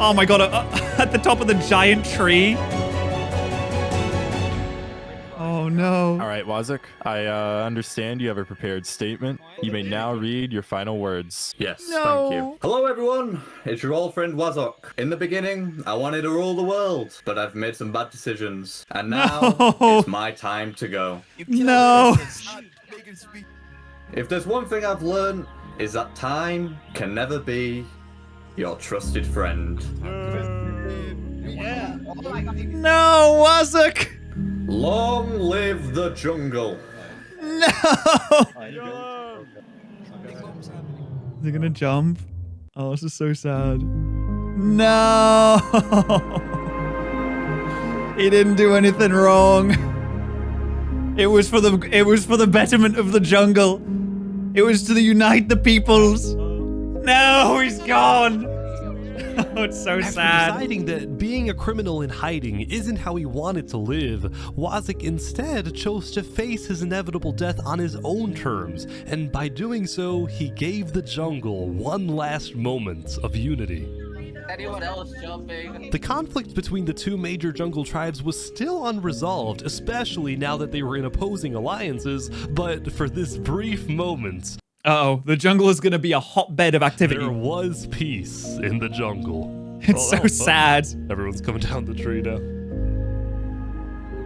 Speaker 1: Oh my god, at the top of the giant tree.
Speaker 24: right, Wazak. I understand you have a prepared statement. You may now read your final words.
Speaker 14: Yes, thank you. Hello, everyone. It's your old friend Wazak. In the beginning, I wanted to rule the world, but I've made some bad decisions. And now, it's my time to go.
Speaker 1: No.
Speaker 14: If there's one thing I've learned, is that time can never be your trusted friend.
Speaker 1: No, Wazak.
Speaker 14: Long live the jungle.
Speaker 1: No. Is he gonna jump? Oh, this is so sad. No. He didn't do anything wrong. It was for the betterment of the jungle. It was to unite the peoples. No, he's gone. Oh, it's so sad.
Speaker 2: After deciding that being a criminal in hiding isn't how he wanted to live, Wazak instead chose to face his inevitable death on his own terms, and by doing so, he gave the jungle one last moment of unity.
Speaker 21: Anyone else jumping?
Speaker 2: The conflict between the two major jungle tribes was still unresolved, especially now that they were in opposing alliances, but for this brief moment...
Speaker 1: Uh-oh, the jungle is going to be a hotbed of activity.
Speaker 2: There was peace in the jungle.
Speaker 1: It's so sad.
Speaker 2: Everyone's coming down the tree now.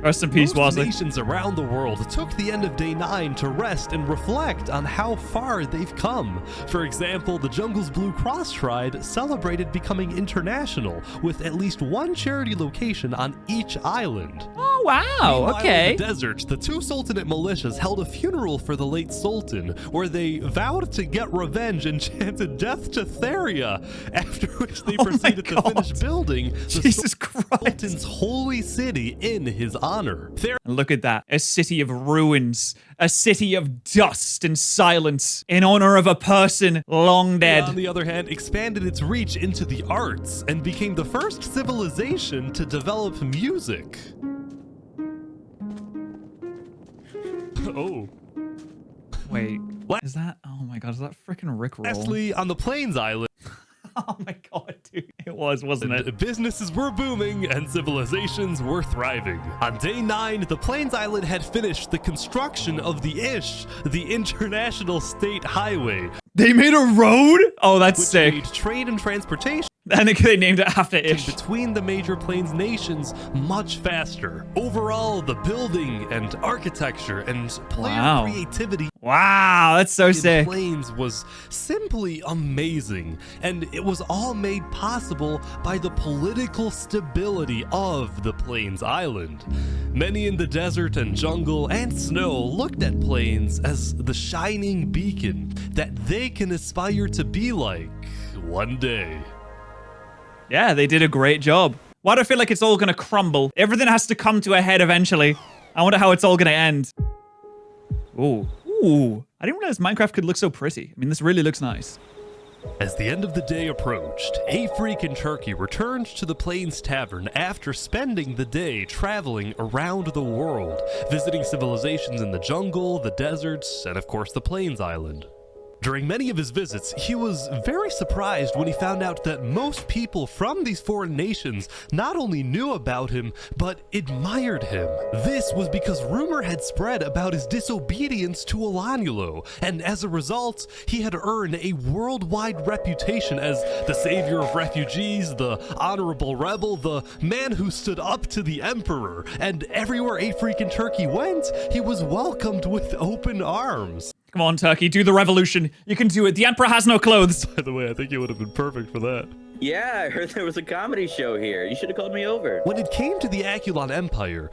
Speaker 1: Rest in peace,
Speaker 2: Most
Speaker 1: Wazak.
Speaker 2: nations around the world took the end of day 9 to rest and reflect on how far they've come. For example, the jungle's Blue Cross tribe celebrated becoming international, with at least one charity location on each island.
Speaker 1: Oh, wow,
Speaker 2: Meanwhile,
Speaker 1: okay.
Speaker 2: in the desert, the two sultanate militias held a funeral for the late sultan, where they vowed to get revenge and chanted death to Theria, after which they proceeded to finish building the sultan's holy city in his honor.
Speaker 1: And look at that, a city of ruins, a city of dust and silence in honor of a person long dead.
Speaker 2: On the other hand, expanded its reach into the arts and became the first civilization to develop music. Oh.
Speaker 1: Wait, is that? Oh my god, is that freaking Rickroll?
Speaker 2: Lastly, on the Plains Island.
Speaker 1: Oh my god, dude. It was, wasn't it?
Speaker 2: Businesses were booming and civilizations were thriving. On day 9, the Plains Island had finished the construction of the Ish, the international state highway.
Speaker 1: They made a road? Oh, that's sick.
Speaker 2: Made trade and transportation.
Speaker 1: And they named it after Ish.
Speaker 2: Between the major plains nations much faster. Overall, the building and architecture and player creativity.
Speaker 1: Wow, that's so sick.
Speaker 2: Plains was simply amazing, and it was all made possible by the political stability of the Plains Island. Many in the desert and jungle and snow looked at Plains as the shining beacon that they can aspire to be like one day.
Speaker 1: Yeah, they did a great job. Why do I feel like it's all gonna crumble? Everything has to come to a head eventually. I wonder how it's all gonna end. Ooh. Ooh. I didn't realize Minecraft could look so pretty. I mean, this really looks nice.
Speaker 2: As the end of the day approached, a freak in Turkey returned to the Plains Tavern after spending the day traveling around the world, visiting civilizations in the jungle, the deserts, and of course the Plains Island. During many of his visits, he was very surprised when he found out that most people from these foreign nations not only knew about him, but admired him. This was because rumor had spread about his disobedience to Olanulo, and as a result, he had earned a worldwide reputation as the savior of refugees, the honorable rebel, the man who stood up to the emperor, and everywhere a freak in Turkey went, he was welcomed with open arms.
Speaker 1: Come on, Turkey, do the revolution. You can do it. The emperor has no clothes.
Speaker 2: By the way, I think you would have been perfect for that.
Speaker 5: Yeah, I heard there was a comedy show here. You should have called me over.
Speaker 2: When it came to the Aculon Empire,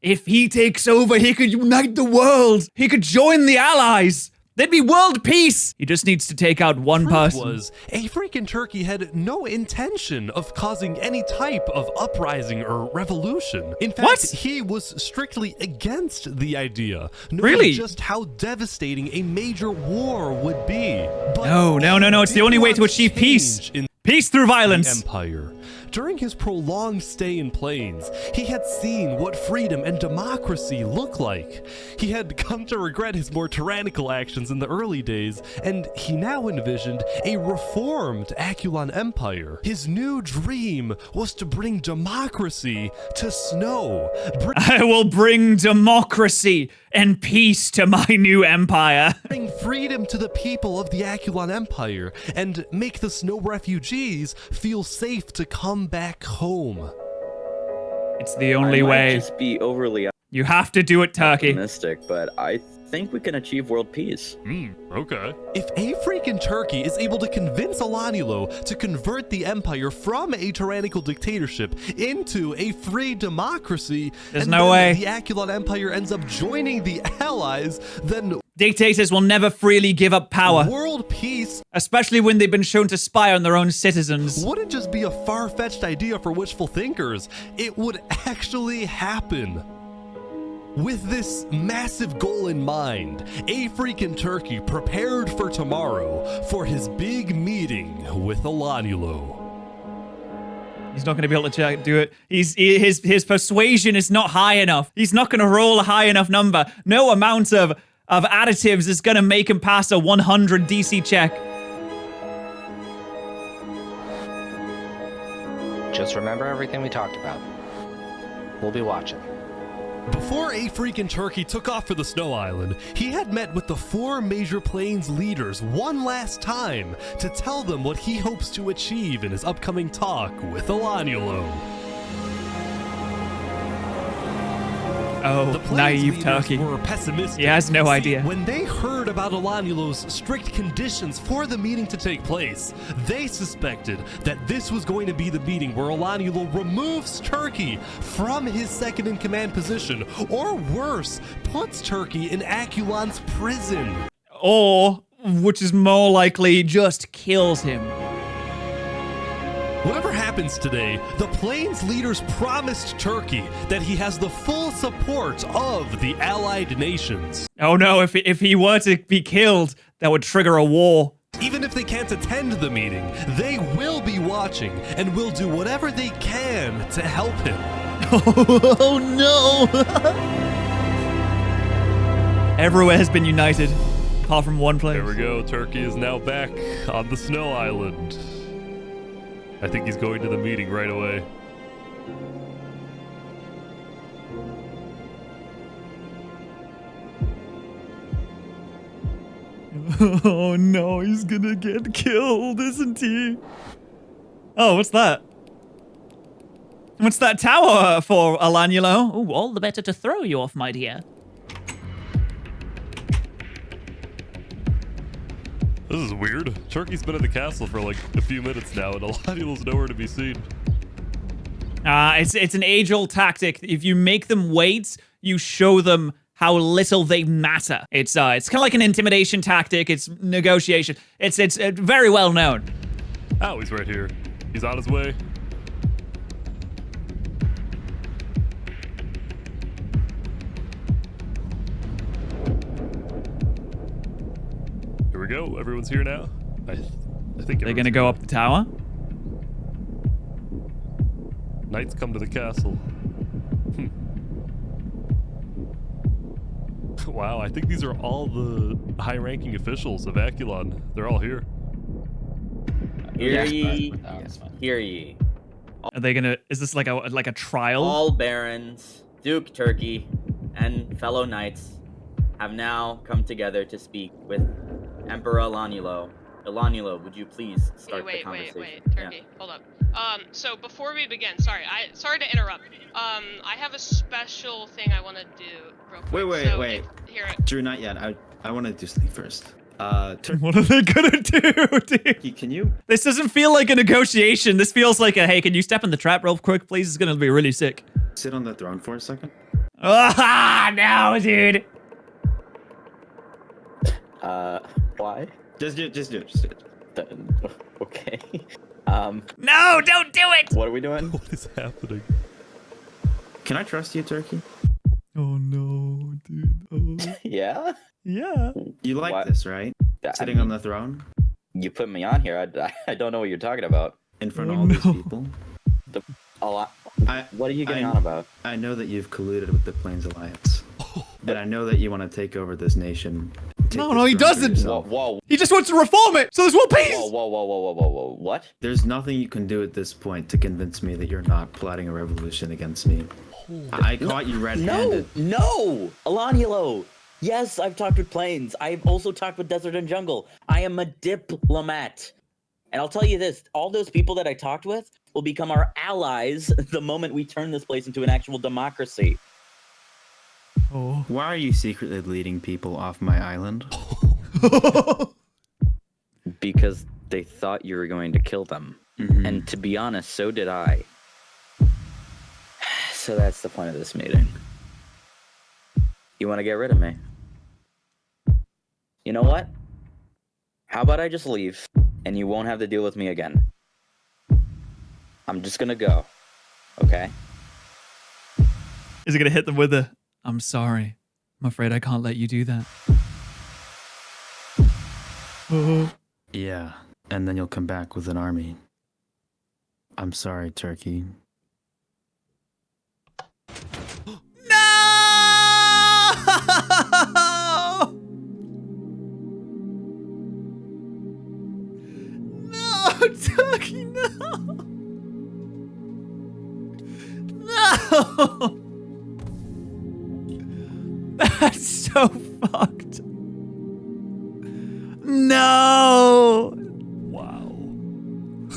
Speaker 1: if he takes over, he could unite the world. He could join the allies. There'd be world peace. He just needs to take out one person.
Speaker 2: Was a freak in Turkey had no intention of causing any type of uprising or revolution. In fact, he was strictly against the idea.
Speaker 1: Really?
Speaker 2: Just how devastating a major war would be. But
Speaker 1: no. It's the only way to achieve peace. Peace through violence.
Speaker 2: Empire. During his prolonged stay in Plains, he had seen what freedom and democracy look like. He had come to regret his more tyrannical actions in the early days, and he now envisioned a reformed Aculon Empire. His new dream was to bring democracy to snow.
Speaker 1: I will bring democracy and peace to my new empire.
Speaker 2: Bring freedom to the people of the Aculon Empire and make the snow refugees feel safe to come back home.
Speaker 1: It's the only way.
Speaker 5: Just be overly
Speaker 1: you have to do it, Turkey.
Speaker 5: Optimistic, but I think we can achieve world peace.
Speaker 2: Okay. If a freaking Turkey is able to convince Alanulo to convert the empire from a tyrannical dictatorship into a free democracy,
Speaker 1: there's
Speaker 2: and
Speaker 1: no
Speaker 2: then
Speaker 1: way
Speaker 2: the Aculon Empire ends up joining the Allies, then
Speaker 1: dictators will never freely give up power.
Speaker 2: World peace,
Speaker 1: especially when they've been shown to spy on their own citizens,
Speaker 2: wouldn't just be a far-fetched idea for wishful thinkers. It would actually happen. With this massive goal in mind, a freaking Turkey prepared for tomorrow for his big meeting with Alanulo.
Speaker 1: He's not going to be able to do it. His persuasion is not high enough. He's not going to roll a high enough number. No amount of additives is going to make him pass a 100 DC check.
Speaker 7: Just remember everything we talked about. We'll be watching.
Speaker 2: Before a freaking Turkey took off for the Snow Island, he had met with the 4 major plains leaders one last time to tell them what he hopes to achieve in his upcoming talk with Alanulo.
Speaker 1: Oh, naive Turkey.
Speaker 2: Were pessimistic.
Speaker 1: He has no idea.
Speaker 2: When they heard about Alanulo's strict conditions for the meeting to take place, they suspected that this was going to be the meeting where Alanulo removes Turkey from his second-in-command position, or worse, puts Turkey in Aculon's prison.
Speaker 1: Or, which is more likely, just kills him.
Speaker 2: Whatever happens today, the Plains leaders promised Turkey that he has the full support of the allied nations.
Speaker 1: Oh no, if he were to be killed, that would trigger a war.
Speaker 2: Even if they can't attend the meeting, they will be watching and will do whatever they can to help him.
Speaker 1: Oh no! Everywhere has been united, apart from one place.
Speaker 2: There we go, Turkey is now back on the Snow Island. I think he's going to the meeting right away.
Speaker 1: Oh no, he's gonna get killed, isn't he? Oh, what's that? What's that tower for, Alanulo? Oh, all the better to throw you off, my dear.
Speaker 2: This is weird. Turkey's been at the castle for like a few minutes now, and Alanulo's nowhere to be seen.
Speaker 1: It's an age-old tactic. If you make them wait, you show them how little they matter. It's kind of like an intimidation tactic. It's negotiation. It's very well known.
Speaker 2: Oh, he's right here. He's on his way. Here we go. Everyone's here now. I think
Speaker 1: they're gonna go up the tower.
Speaker 2: Knights come to the castle. Wow, I think these are all the high-ranking officials of Aculon. They're all here.
Speaker 5: Hear ye. Hear ye.
Speaker 1: Are they gonna? Is this like a trial?
Speaker 5: All barons, Duke Turkey, and fellow knights have now come together to speak with Emperor Alanulo. Alanulo, would you please start the conversation?
Speaker 19: Wait, Turkey, hold up. So before we begin, sorry to interrupt. I have a special thing I want to do real quick.
Speaker 18: Wait. Drew, not yet. I want to do something first.
Speaker 1: What are they gonna do, dude?
Speaker 18: Can you?
Speaker 1: This doesn't feel like a negotiation. This feels like a, hey, can you step in the trap real quick, please? It's gonna be really sick.
Speaker 18: Sit on the throne for a second.
Speaker 1: Ah, no, dude.
Speaker 5: Why?
Speaker 18: Just do it.
Speaker 5: Okay.
Speaker 1: No, don't do it!
Speaker 5: What are we doing?
Speaker 2: What is happening?
Speaker 18: Can I trust you, Turkey?
Speaker 1: Oh no, dude. Oh.
Speaker 5: Yeah?
Speaker 1: Yeah.
Speaker 18: You like this, right? Sitting on the throne?
Speaker 5: You put me on here. I don't know what you're talking about.
Speaker 18: In front of all these people?
Speaker 21: What are you getting on about?
Speaker 18: I know that you've colluded with the Plains Alliance. And I know that you want to take over this nation.
Speaker 1: No, he doesn't.
Speaker 21: Whoa.
Speaker 1: He just wants to reform it, so there's more peace.
Speaker 21: Whoa. What?
Speaker 18: There's nothing you can do at this point to convince me that you're not plotting a revolution against me. I caught you red-handed.
Speaker 21: No! Alonilo! Yes, I've talked with Plains. I've also talked with Desert and Jungle. I am a diplomat. And I'll tell you this, all those people that I talked with will become our allies the moment we turn this place into an actual democracy.
Speaker 18: Oh. Why are you secretly leading people off my island?
Speaker 21: Because they thought you were going to kill them. And to be honest, so did I. So that's the point of this meeting. You want to get rid of me? You know what? How about I just leave, and you won't have to deal with me again? I'm just gonna go, okay?
Speaker 1: Is he gonna hit them with a, I'm sorry. I'm afraid I can't let you do that.
Speaker 18: Yeah, and then you'll come back with an army. I'm sorry, Turkey.
Speaker 1: Turkey, no! No! That's so fucked. No!
Speaker 2: Wow.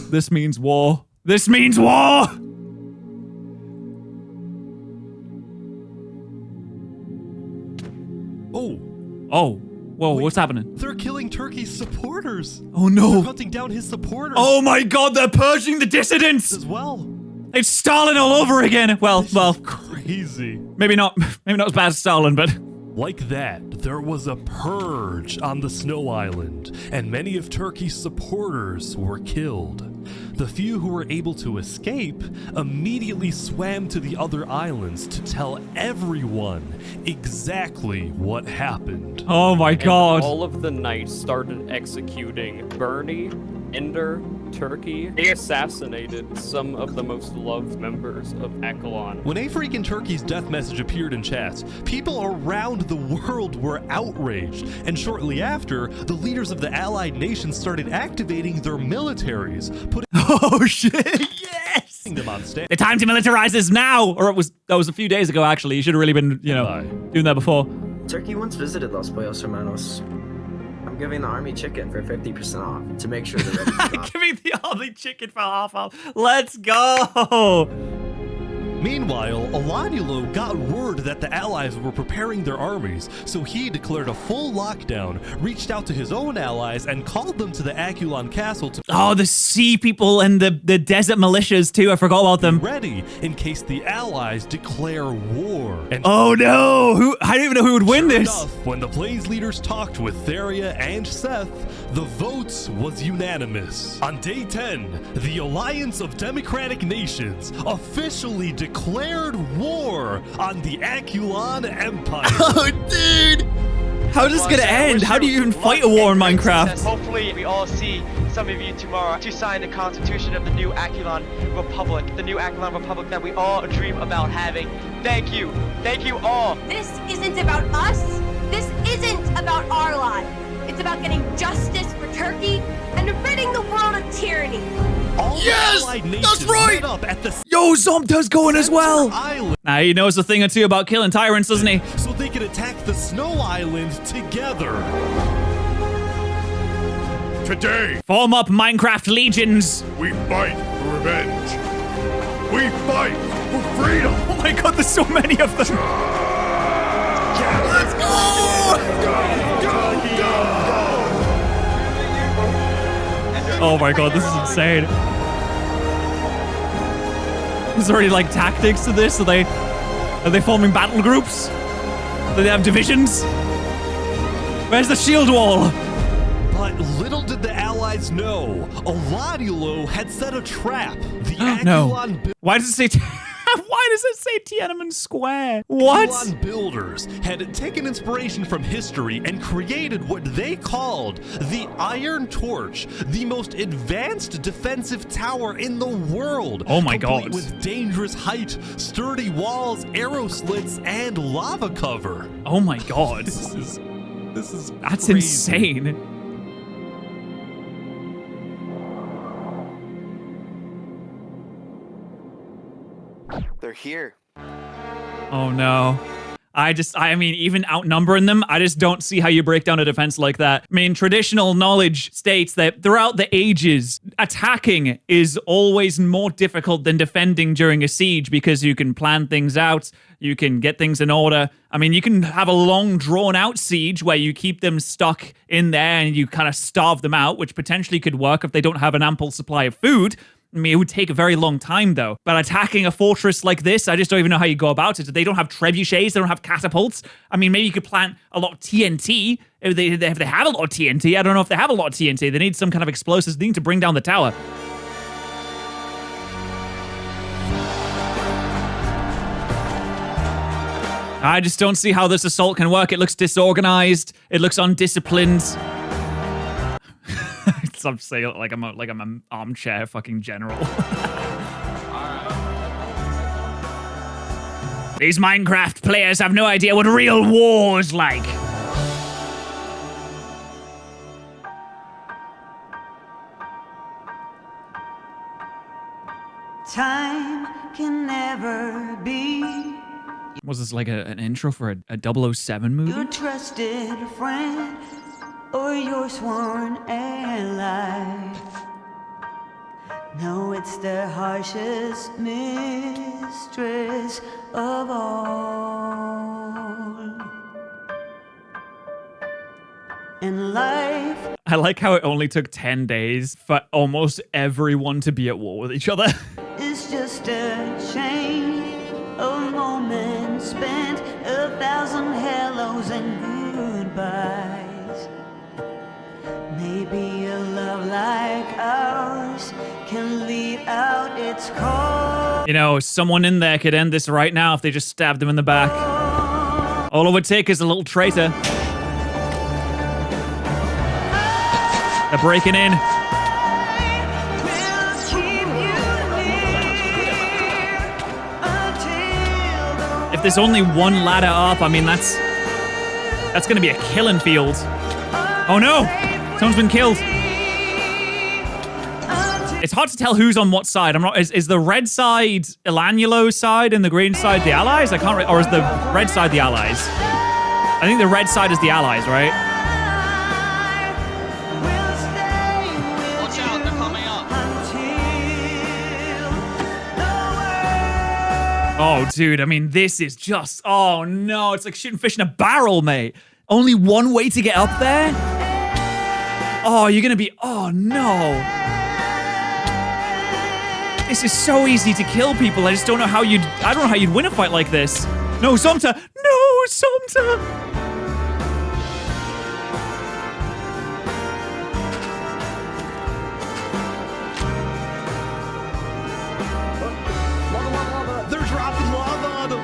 Speaker 1: This means war. This means war! Oh. Whoa, what's happening?
Speaker 2: They're killing Turkey's supporters.
Speaker 1: Oh no.
Speaker 2: They're hunting down his supporters.
Speaker 1: Oh my god, they're purging the dissidents!
Speaker 2: As well.
Speaker 1: It's Stalin all over again. Well,
Speaker 2: crazy.
Speaker 1: Maybe not as bad as Stalin, but
Speaker 2: like that, there was a purge on the Snow Island, and many of Turkey's supporters were killed. The few who were able to escape immediately swam to the other islands to tell everyone exactly what happened.
Speaker 1: Oh my god.
Speaker 8: And all of the knights started executing Bernie, Ender, Turkey. They assassinated some of the most loved members of Aculon.
Speaker 2: When African Turkey's death message appeared in chats, people around the world were outraged, and shortly after, the leaders of the allied nations started activating their militaries, putting
Speaker 1: oh shit, yes!
Speaker 2: them on stand.
Speaker 1: The time to militarize is now! Or that was a few days ago, actually. You should have really been, doing that before.
Speaker 20: Turkey once visited Los Pollos Hermanos. I'm giving the army chicken for 50% off to make sure they're ready for
Speaker 1: Giving the army chicken for half off. Let's go!
Speaker 2: Meanwhile, Alonilo got word that the allies were preparing their armies, so he declared a full lockdown, reached out to his own allies, and called them to the Aculon castle to—
Speaker 1: Oh, the sea people and the desert militias too, I forgot about them.
Speaker 2: Ready in case the allies declare war. And
Speaker 1: oh no! I don't even know who would win this!
Speaker 2: Enough, when the Plains leaders talked with Theria and Seth, the vote was unanimous. On day 10, the Alliance of Democratic Nations officially declared war on the Aculon Empire.
Speaker 1: Oh, dude! How's this gonna end? How do you even fight a war in Minecraft?
Speaker 10: Hopefully, we all see some of you tomorrow to sign the Constitution of the new Aculon Republic, the new Aculon Republic that we all dream about having. Thank you. Thank you all.
Speaker 11: This isn't about us. This isn't about our lives. It's about getting justice for Turkey and ridding the world of tyranny.
Speaker 1: Yes! That's right! Yo, Zomta's going as well! Nah, he knows a thing or two about killing tyrants, doesn't he?
Speaker 2: So they can attack the Snow Island together.
Speaker 16: Today,
Speaker 1: form up Minecraft legions.
Speaker 16: We fight for revenge. We fight for freedom.
Speaker 1: Oh my god, there's so many of them. Let's go! Oh my god, this is insane. Is there already like tactics to this? Are they forming battle groups? Do they have divisions? Where's the shield wall?
Speaker 2: But little did the allies know, Alonilo had set a trap. The Aculon
Speaker 1: no. Why does it say Why does it say Tiananmen Square? What?
Speaker 2: Aculon builders had taken inspiration from history and created what they called the Iron Torch, the most advanced defensive tower in the world.
Speaker 1: Oh my
Speaker 2: complete
Speaker 1: God.
Speaker 2: With dangerous height, sturdy walls, arrow slits, and lava cover.
Speaker 1: Oh my God. That's
Speaker 2: crazy.
Speaker 1: insane.
Speaker 12: They're here.
Speaker 1: Oh no. I mean, even outnumbering them, I just don't see how you break down a defense like that. I mean, traditional knowledge states that throughout the ages, attacking is always more difficult than defending during a siege because you can plan things out, you can get things in order. I mean, you can have a long, drawn-out siege where you keep them stuck in there and you kind of starve them out, which potentially could work if they don't have an ample supply of food. I mean, it would take a very long time, though. But attacking a fortress like this, I just don't even know how you go about it. They don't have trebuchets. They don't have catapults. I mean, maybe you could plant a lot of TNT. If they have a lot of TNT, I don't know if they have a lot of TNT. They need some kind of explosives. They need to bring down the tower. I just don't see how this assault can work. It looks disorganized. It looks undisciplined. I'm saying it like I'm an armchair fucking general. These Minecraft players have no idea what real war's like.
Speaker 13: Time can never be
Speaker 1: Was this like an intro for a 007 movie?
Speaker 13: your trusted friend or your sworn ally. No, it's the harshest mistress of all. In life,
Speaker 1: I like how it only took 10 days for almost everyone to be at war with each other.
Speaker 13: it's just a chain of moments spent, 1,000 hellos and goodbyes. Maybe a love like ours can lead out its call.
Speaker 1: You know, someone in there could end this right now if they just stabbed them in the back. All it would take is a little traitor. They're breaking in. If there's only one ladder up, I mean, that's gonna be a killing field. Oh no! Someone's been killed. It's hard to tell who's on what side. I'm not. Is the red side Elanulo's side and the green side the Allies? I can't. Or is the red side the Allies? I think the red side is the Allies, right?
Speaker 15: Watch out, they're coming up.
Speaker 1: Oh, dude. I mean, this is just. Oh no! It's like shooting fish in a barrel, mate. Only one way to get up there. Oh, you're gonna be. Oh no. This is so easy to kill people. I just don't know how you'd. I don't know how you'd win a fight like this. No, Somta. No, Somta.
Speaker 2: They're dropping lava on them.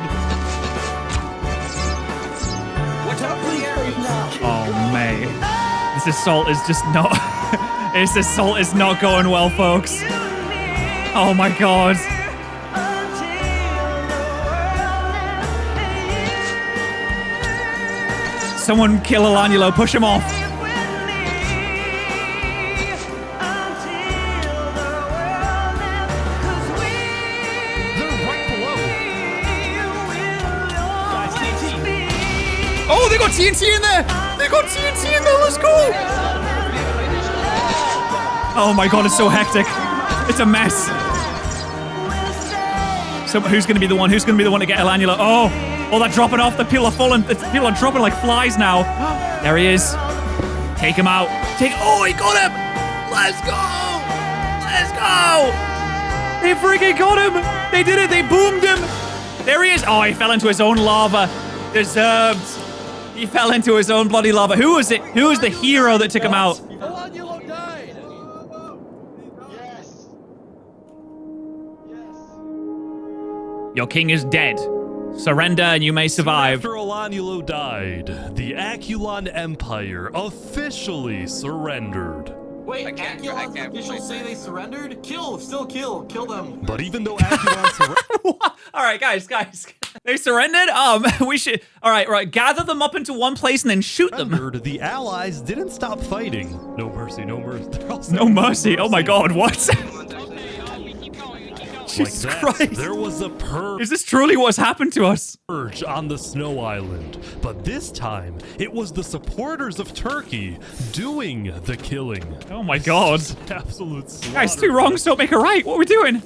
Speaker 10: Watch out for the arrows.
Speaker 1: Oh man, this assault is just not. This assault is not going well, folks. Oh my god. Someone kill Elanulo, push him off. Oh, they got TNT in there! They got TNT in there, let's go! Oh my god, it's so hectic. It's a mess. So who's gonna be the one? Who's gonna be the one to get Elanulo? Oh, they're dropping off. The people are falling. People are dropping like flies now. There he is. Take him out. Oh, he got him. Let's go. Let's go. They freaking got him. They did it. They boomed him. There he is. Oh, he fell into his own lava. Deserved. He fell into his own bloody lava. Who was it? Who was the hero that took him out? Your king is dead. Surrender and you may survive.
Speaker 2: After Olanulo died, the Aculon Empire officially surrendered.
Speaker 6: Wait, Aculon's officials say they surrendered? Still kill them.
Speaker 2: But even though Aculon surrendered...
Speaker 1: All right, guys. They surrendered? We should... All right, gather them up into one place and then shoot them.
Speaker 2: The allies didn't stop fighting. No mercy, no mercy.
Speaker 1: No mercy? Oh my god, what? Jesus Christ.
Speaker 2: There was a purge.
Speaker 1: Is this truly what's happened to us?
Speaker 2: Purge on the Snow Island. But this time, it was the supporters of Turkey doing the killing.
Speaker 1: Oh my god.
Speaker 2: Absolute slaughter.
Speaker 1: Guys, two wrongs don't make a right. What are we doing?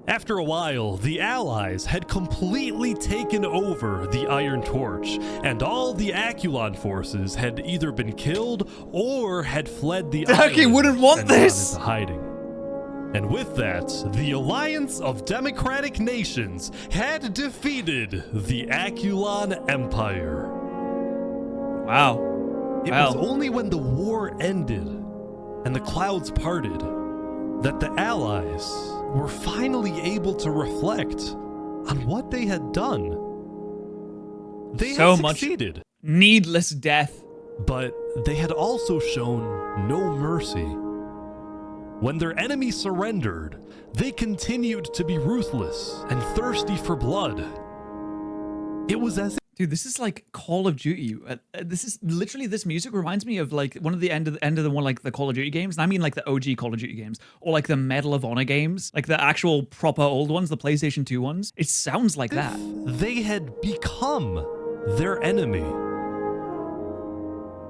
Speaker 2: After a while, the Allies had completely taken over the Iron Torch, and all the Aculon forces had either been killed or had fled the island.
Speaker 1: Turkey wouldn't want
Speaker 2: and
Speaker 1: this!
Speaker 2: gone into hiding. And with that, the Alliance of Democratic Nations had defeated the Aculon Empire.
Speaker 1: Wow.
Speaker 2: It was only when the war ended and the clouds parted that the Allies were finally able to reflect on what they had done. They had succeeded.
Speaker 1: Much needless death.
Speaker 2: But they had also shown no mercy. When their enemy surrendered, they continued to be ruthless and thirsty for blood. It was as if...
Speaker 1: Dude, this is like Call of Duty. This is literally, this music reminds me of like one of the end of the one, like the Call of Duty games. And I mean like the OG Call of Duty games, or like the Medal of Honor games, like the actual proper old ones, the PlayStation 2 ones. It sounds like that.
Speaker 2: They had become their enemy.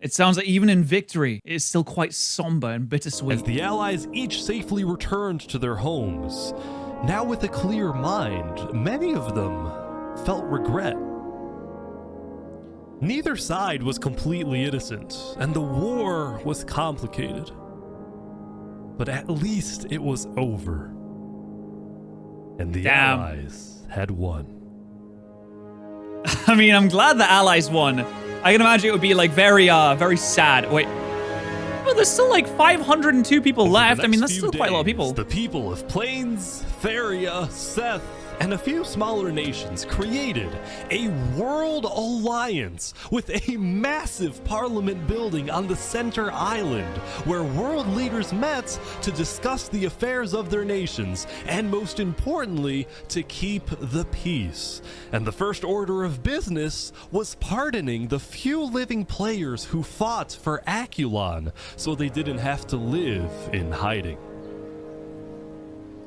Speaker 1: It sounds like even in victory, it is still quite somber and bittersweet.
Speaker 2: As the Allies each safely returned to their homes, now with a clear mind, many of them felt regret. Neither side was completely innocent, and the war was complicated. But at least it was over. And the Allies had won.
Speaker 1: I mean, I'm glad the Allies won. I can imagine it would be like very sad. Wait. Well, there's still like 502 people left. I mean, that's still quite a lot of people.
Speaker 2: The people of Plains, Theria, Seth, and a few smaller nations created a world alliance with a massive parliament building on the center island where world leaders met to discuss the affairs of their nations and, most importantly, to keep the peace. And the first order of business was pardoning the few living players who fought for Aculon so they didn't have to live in hiding.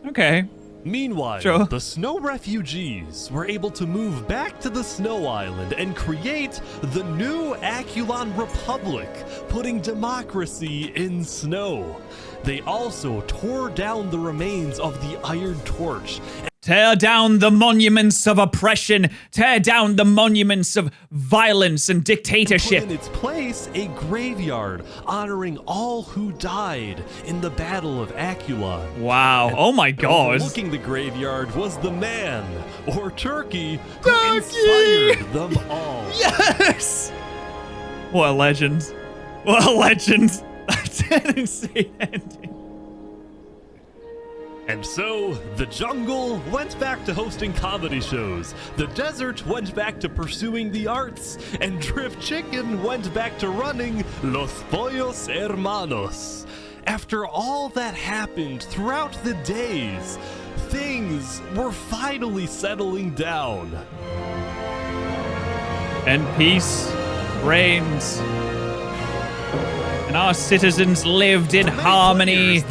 Speaker 1: Okay.
Speaker 2: Meanwhile, the snow refugees were able to move back to the Snow Island and create the new Aculon Republic, putting democracy in snow. They also tore down the remains of the Iron Torch.
Speaker 1: Tear down the monuments of oppression. Tear down the monuments of violence and dictatorship.
Speaker 2: And put in its place a graveyard honoring all who died in the Battle of Aculon.
Speaker 1: Wow.
Speaker 2: And
Speaker 1: oh my god.
Speaker 2: Overlooking the graveyard was the man, or Turkey, who inspired them all.
Speaker 1: Yes! What a legend. What a legend. That's an insane ending.
Speaker 2: And so, the jungle went back to hosting comedy shows, the desert went back to pursuing the arts, and Drift Chicken went back to running Los Pollos Hermanos. After all that happened throughout the days, things were finally settling down.
Speaker 1: And peace reigns. And our citizens lived in harmony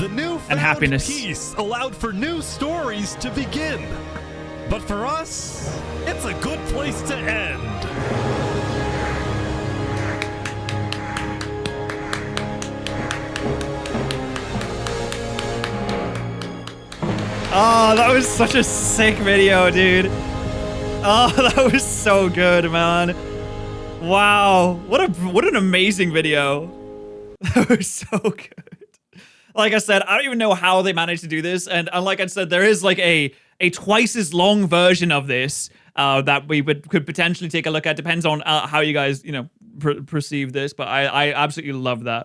Speaker 1: and happiness.
Speaker 2: Peace allowed for new stories to begin. But for us, it's a good place to end.
Speaker 1: Oh, that was such a sick video, dude. Oh, that was so good, man. Wow, what an amazing video. That was so good. Like I said, I don't even know how they managed to do this. And like I said, there is like a twice as long version of this that we could potentially take a look at. Depends on how you guys, perceive this. But I absolutely love that.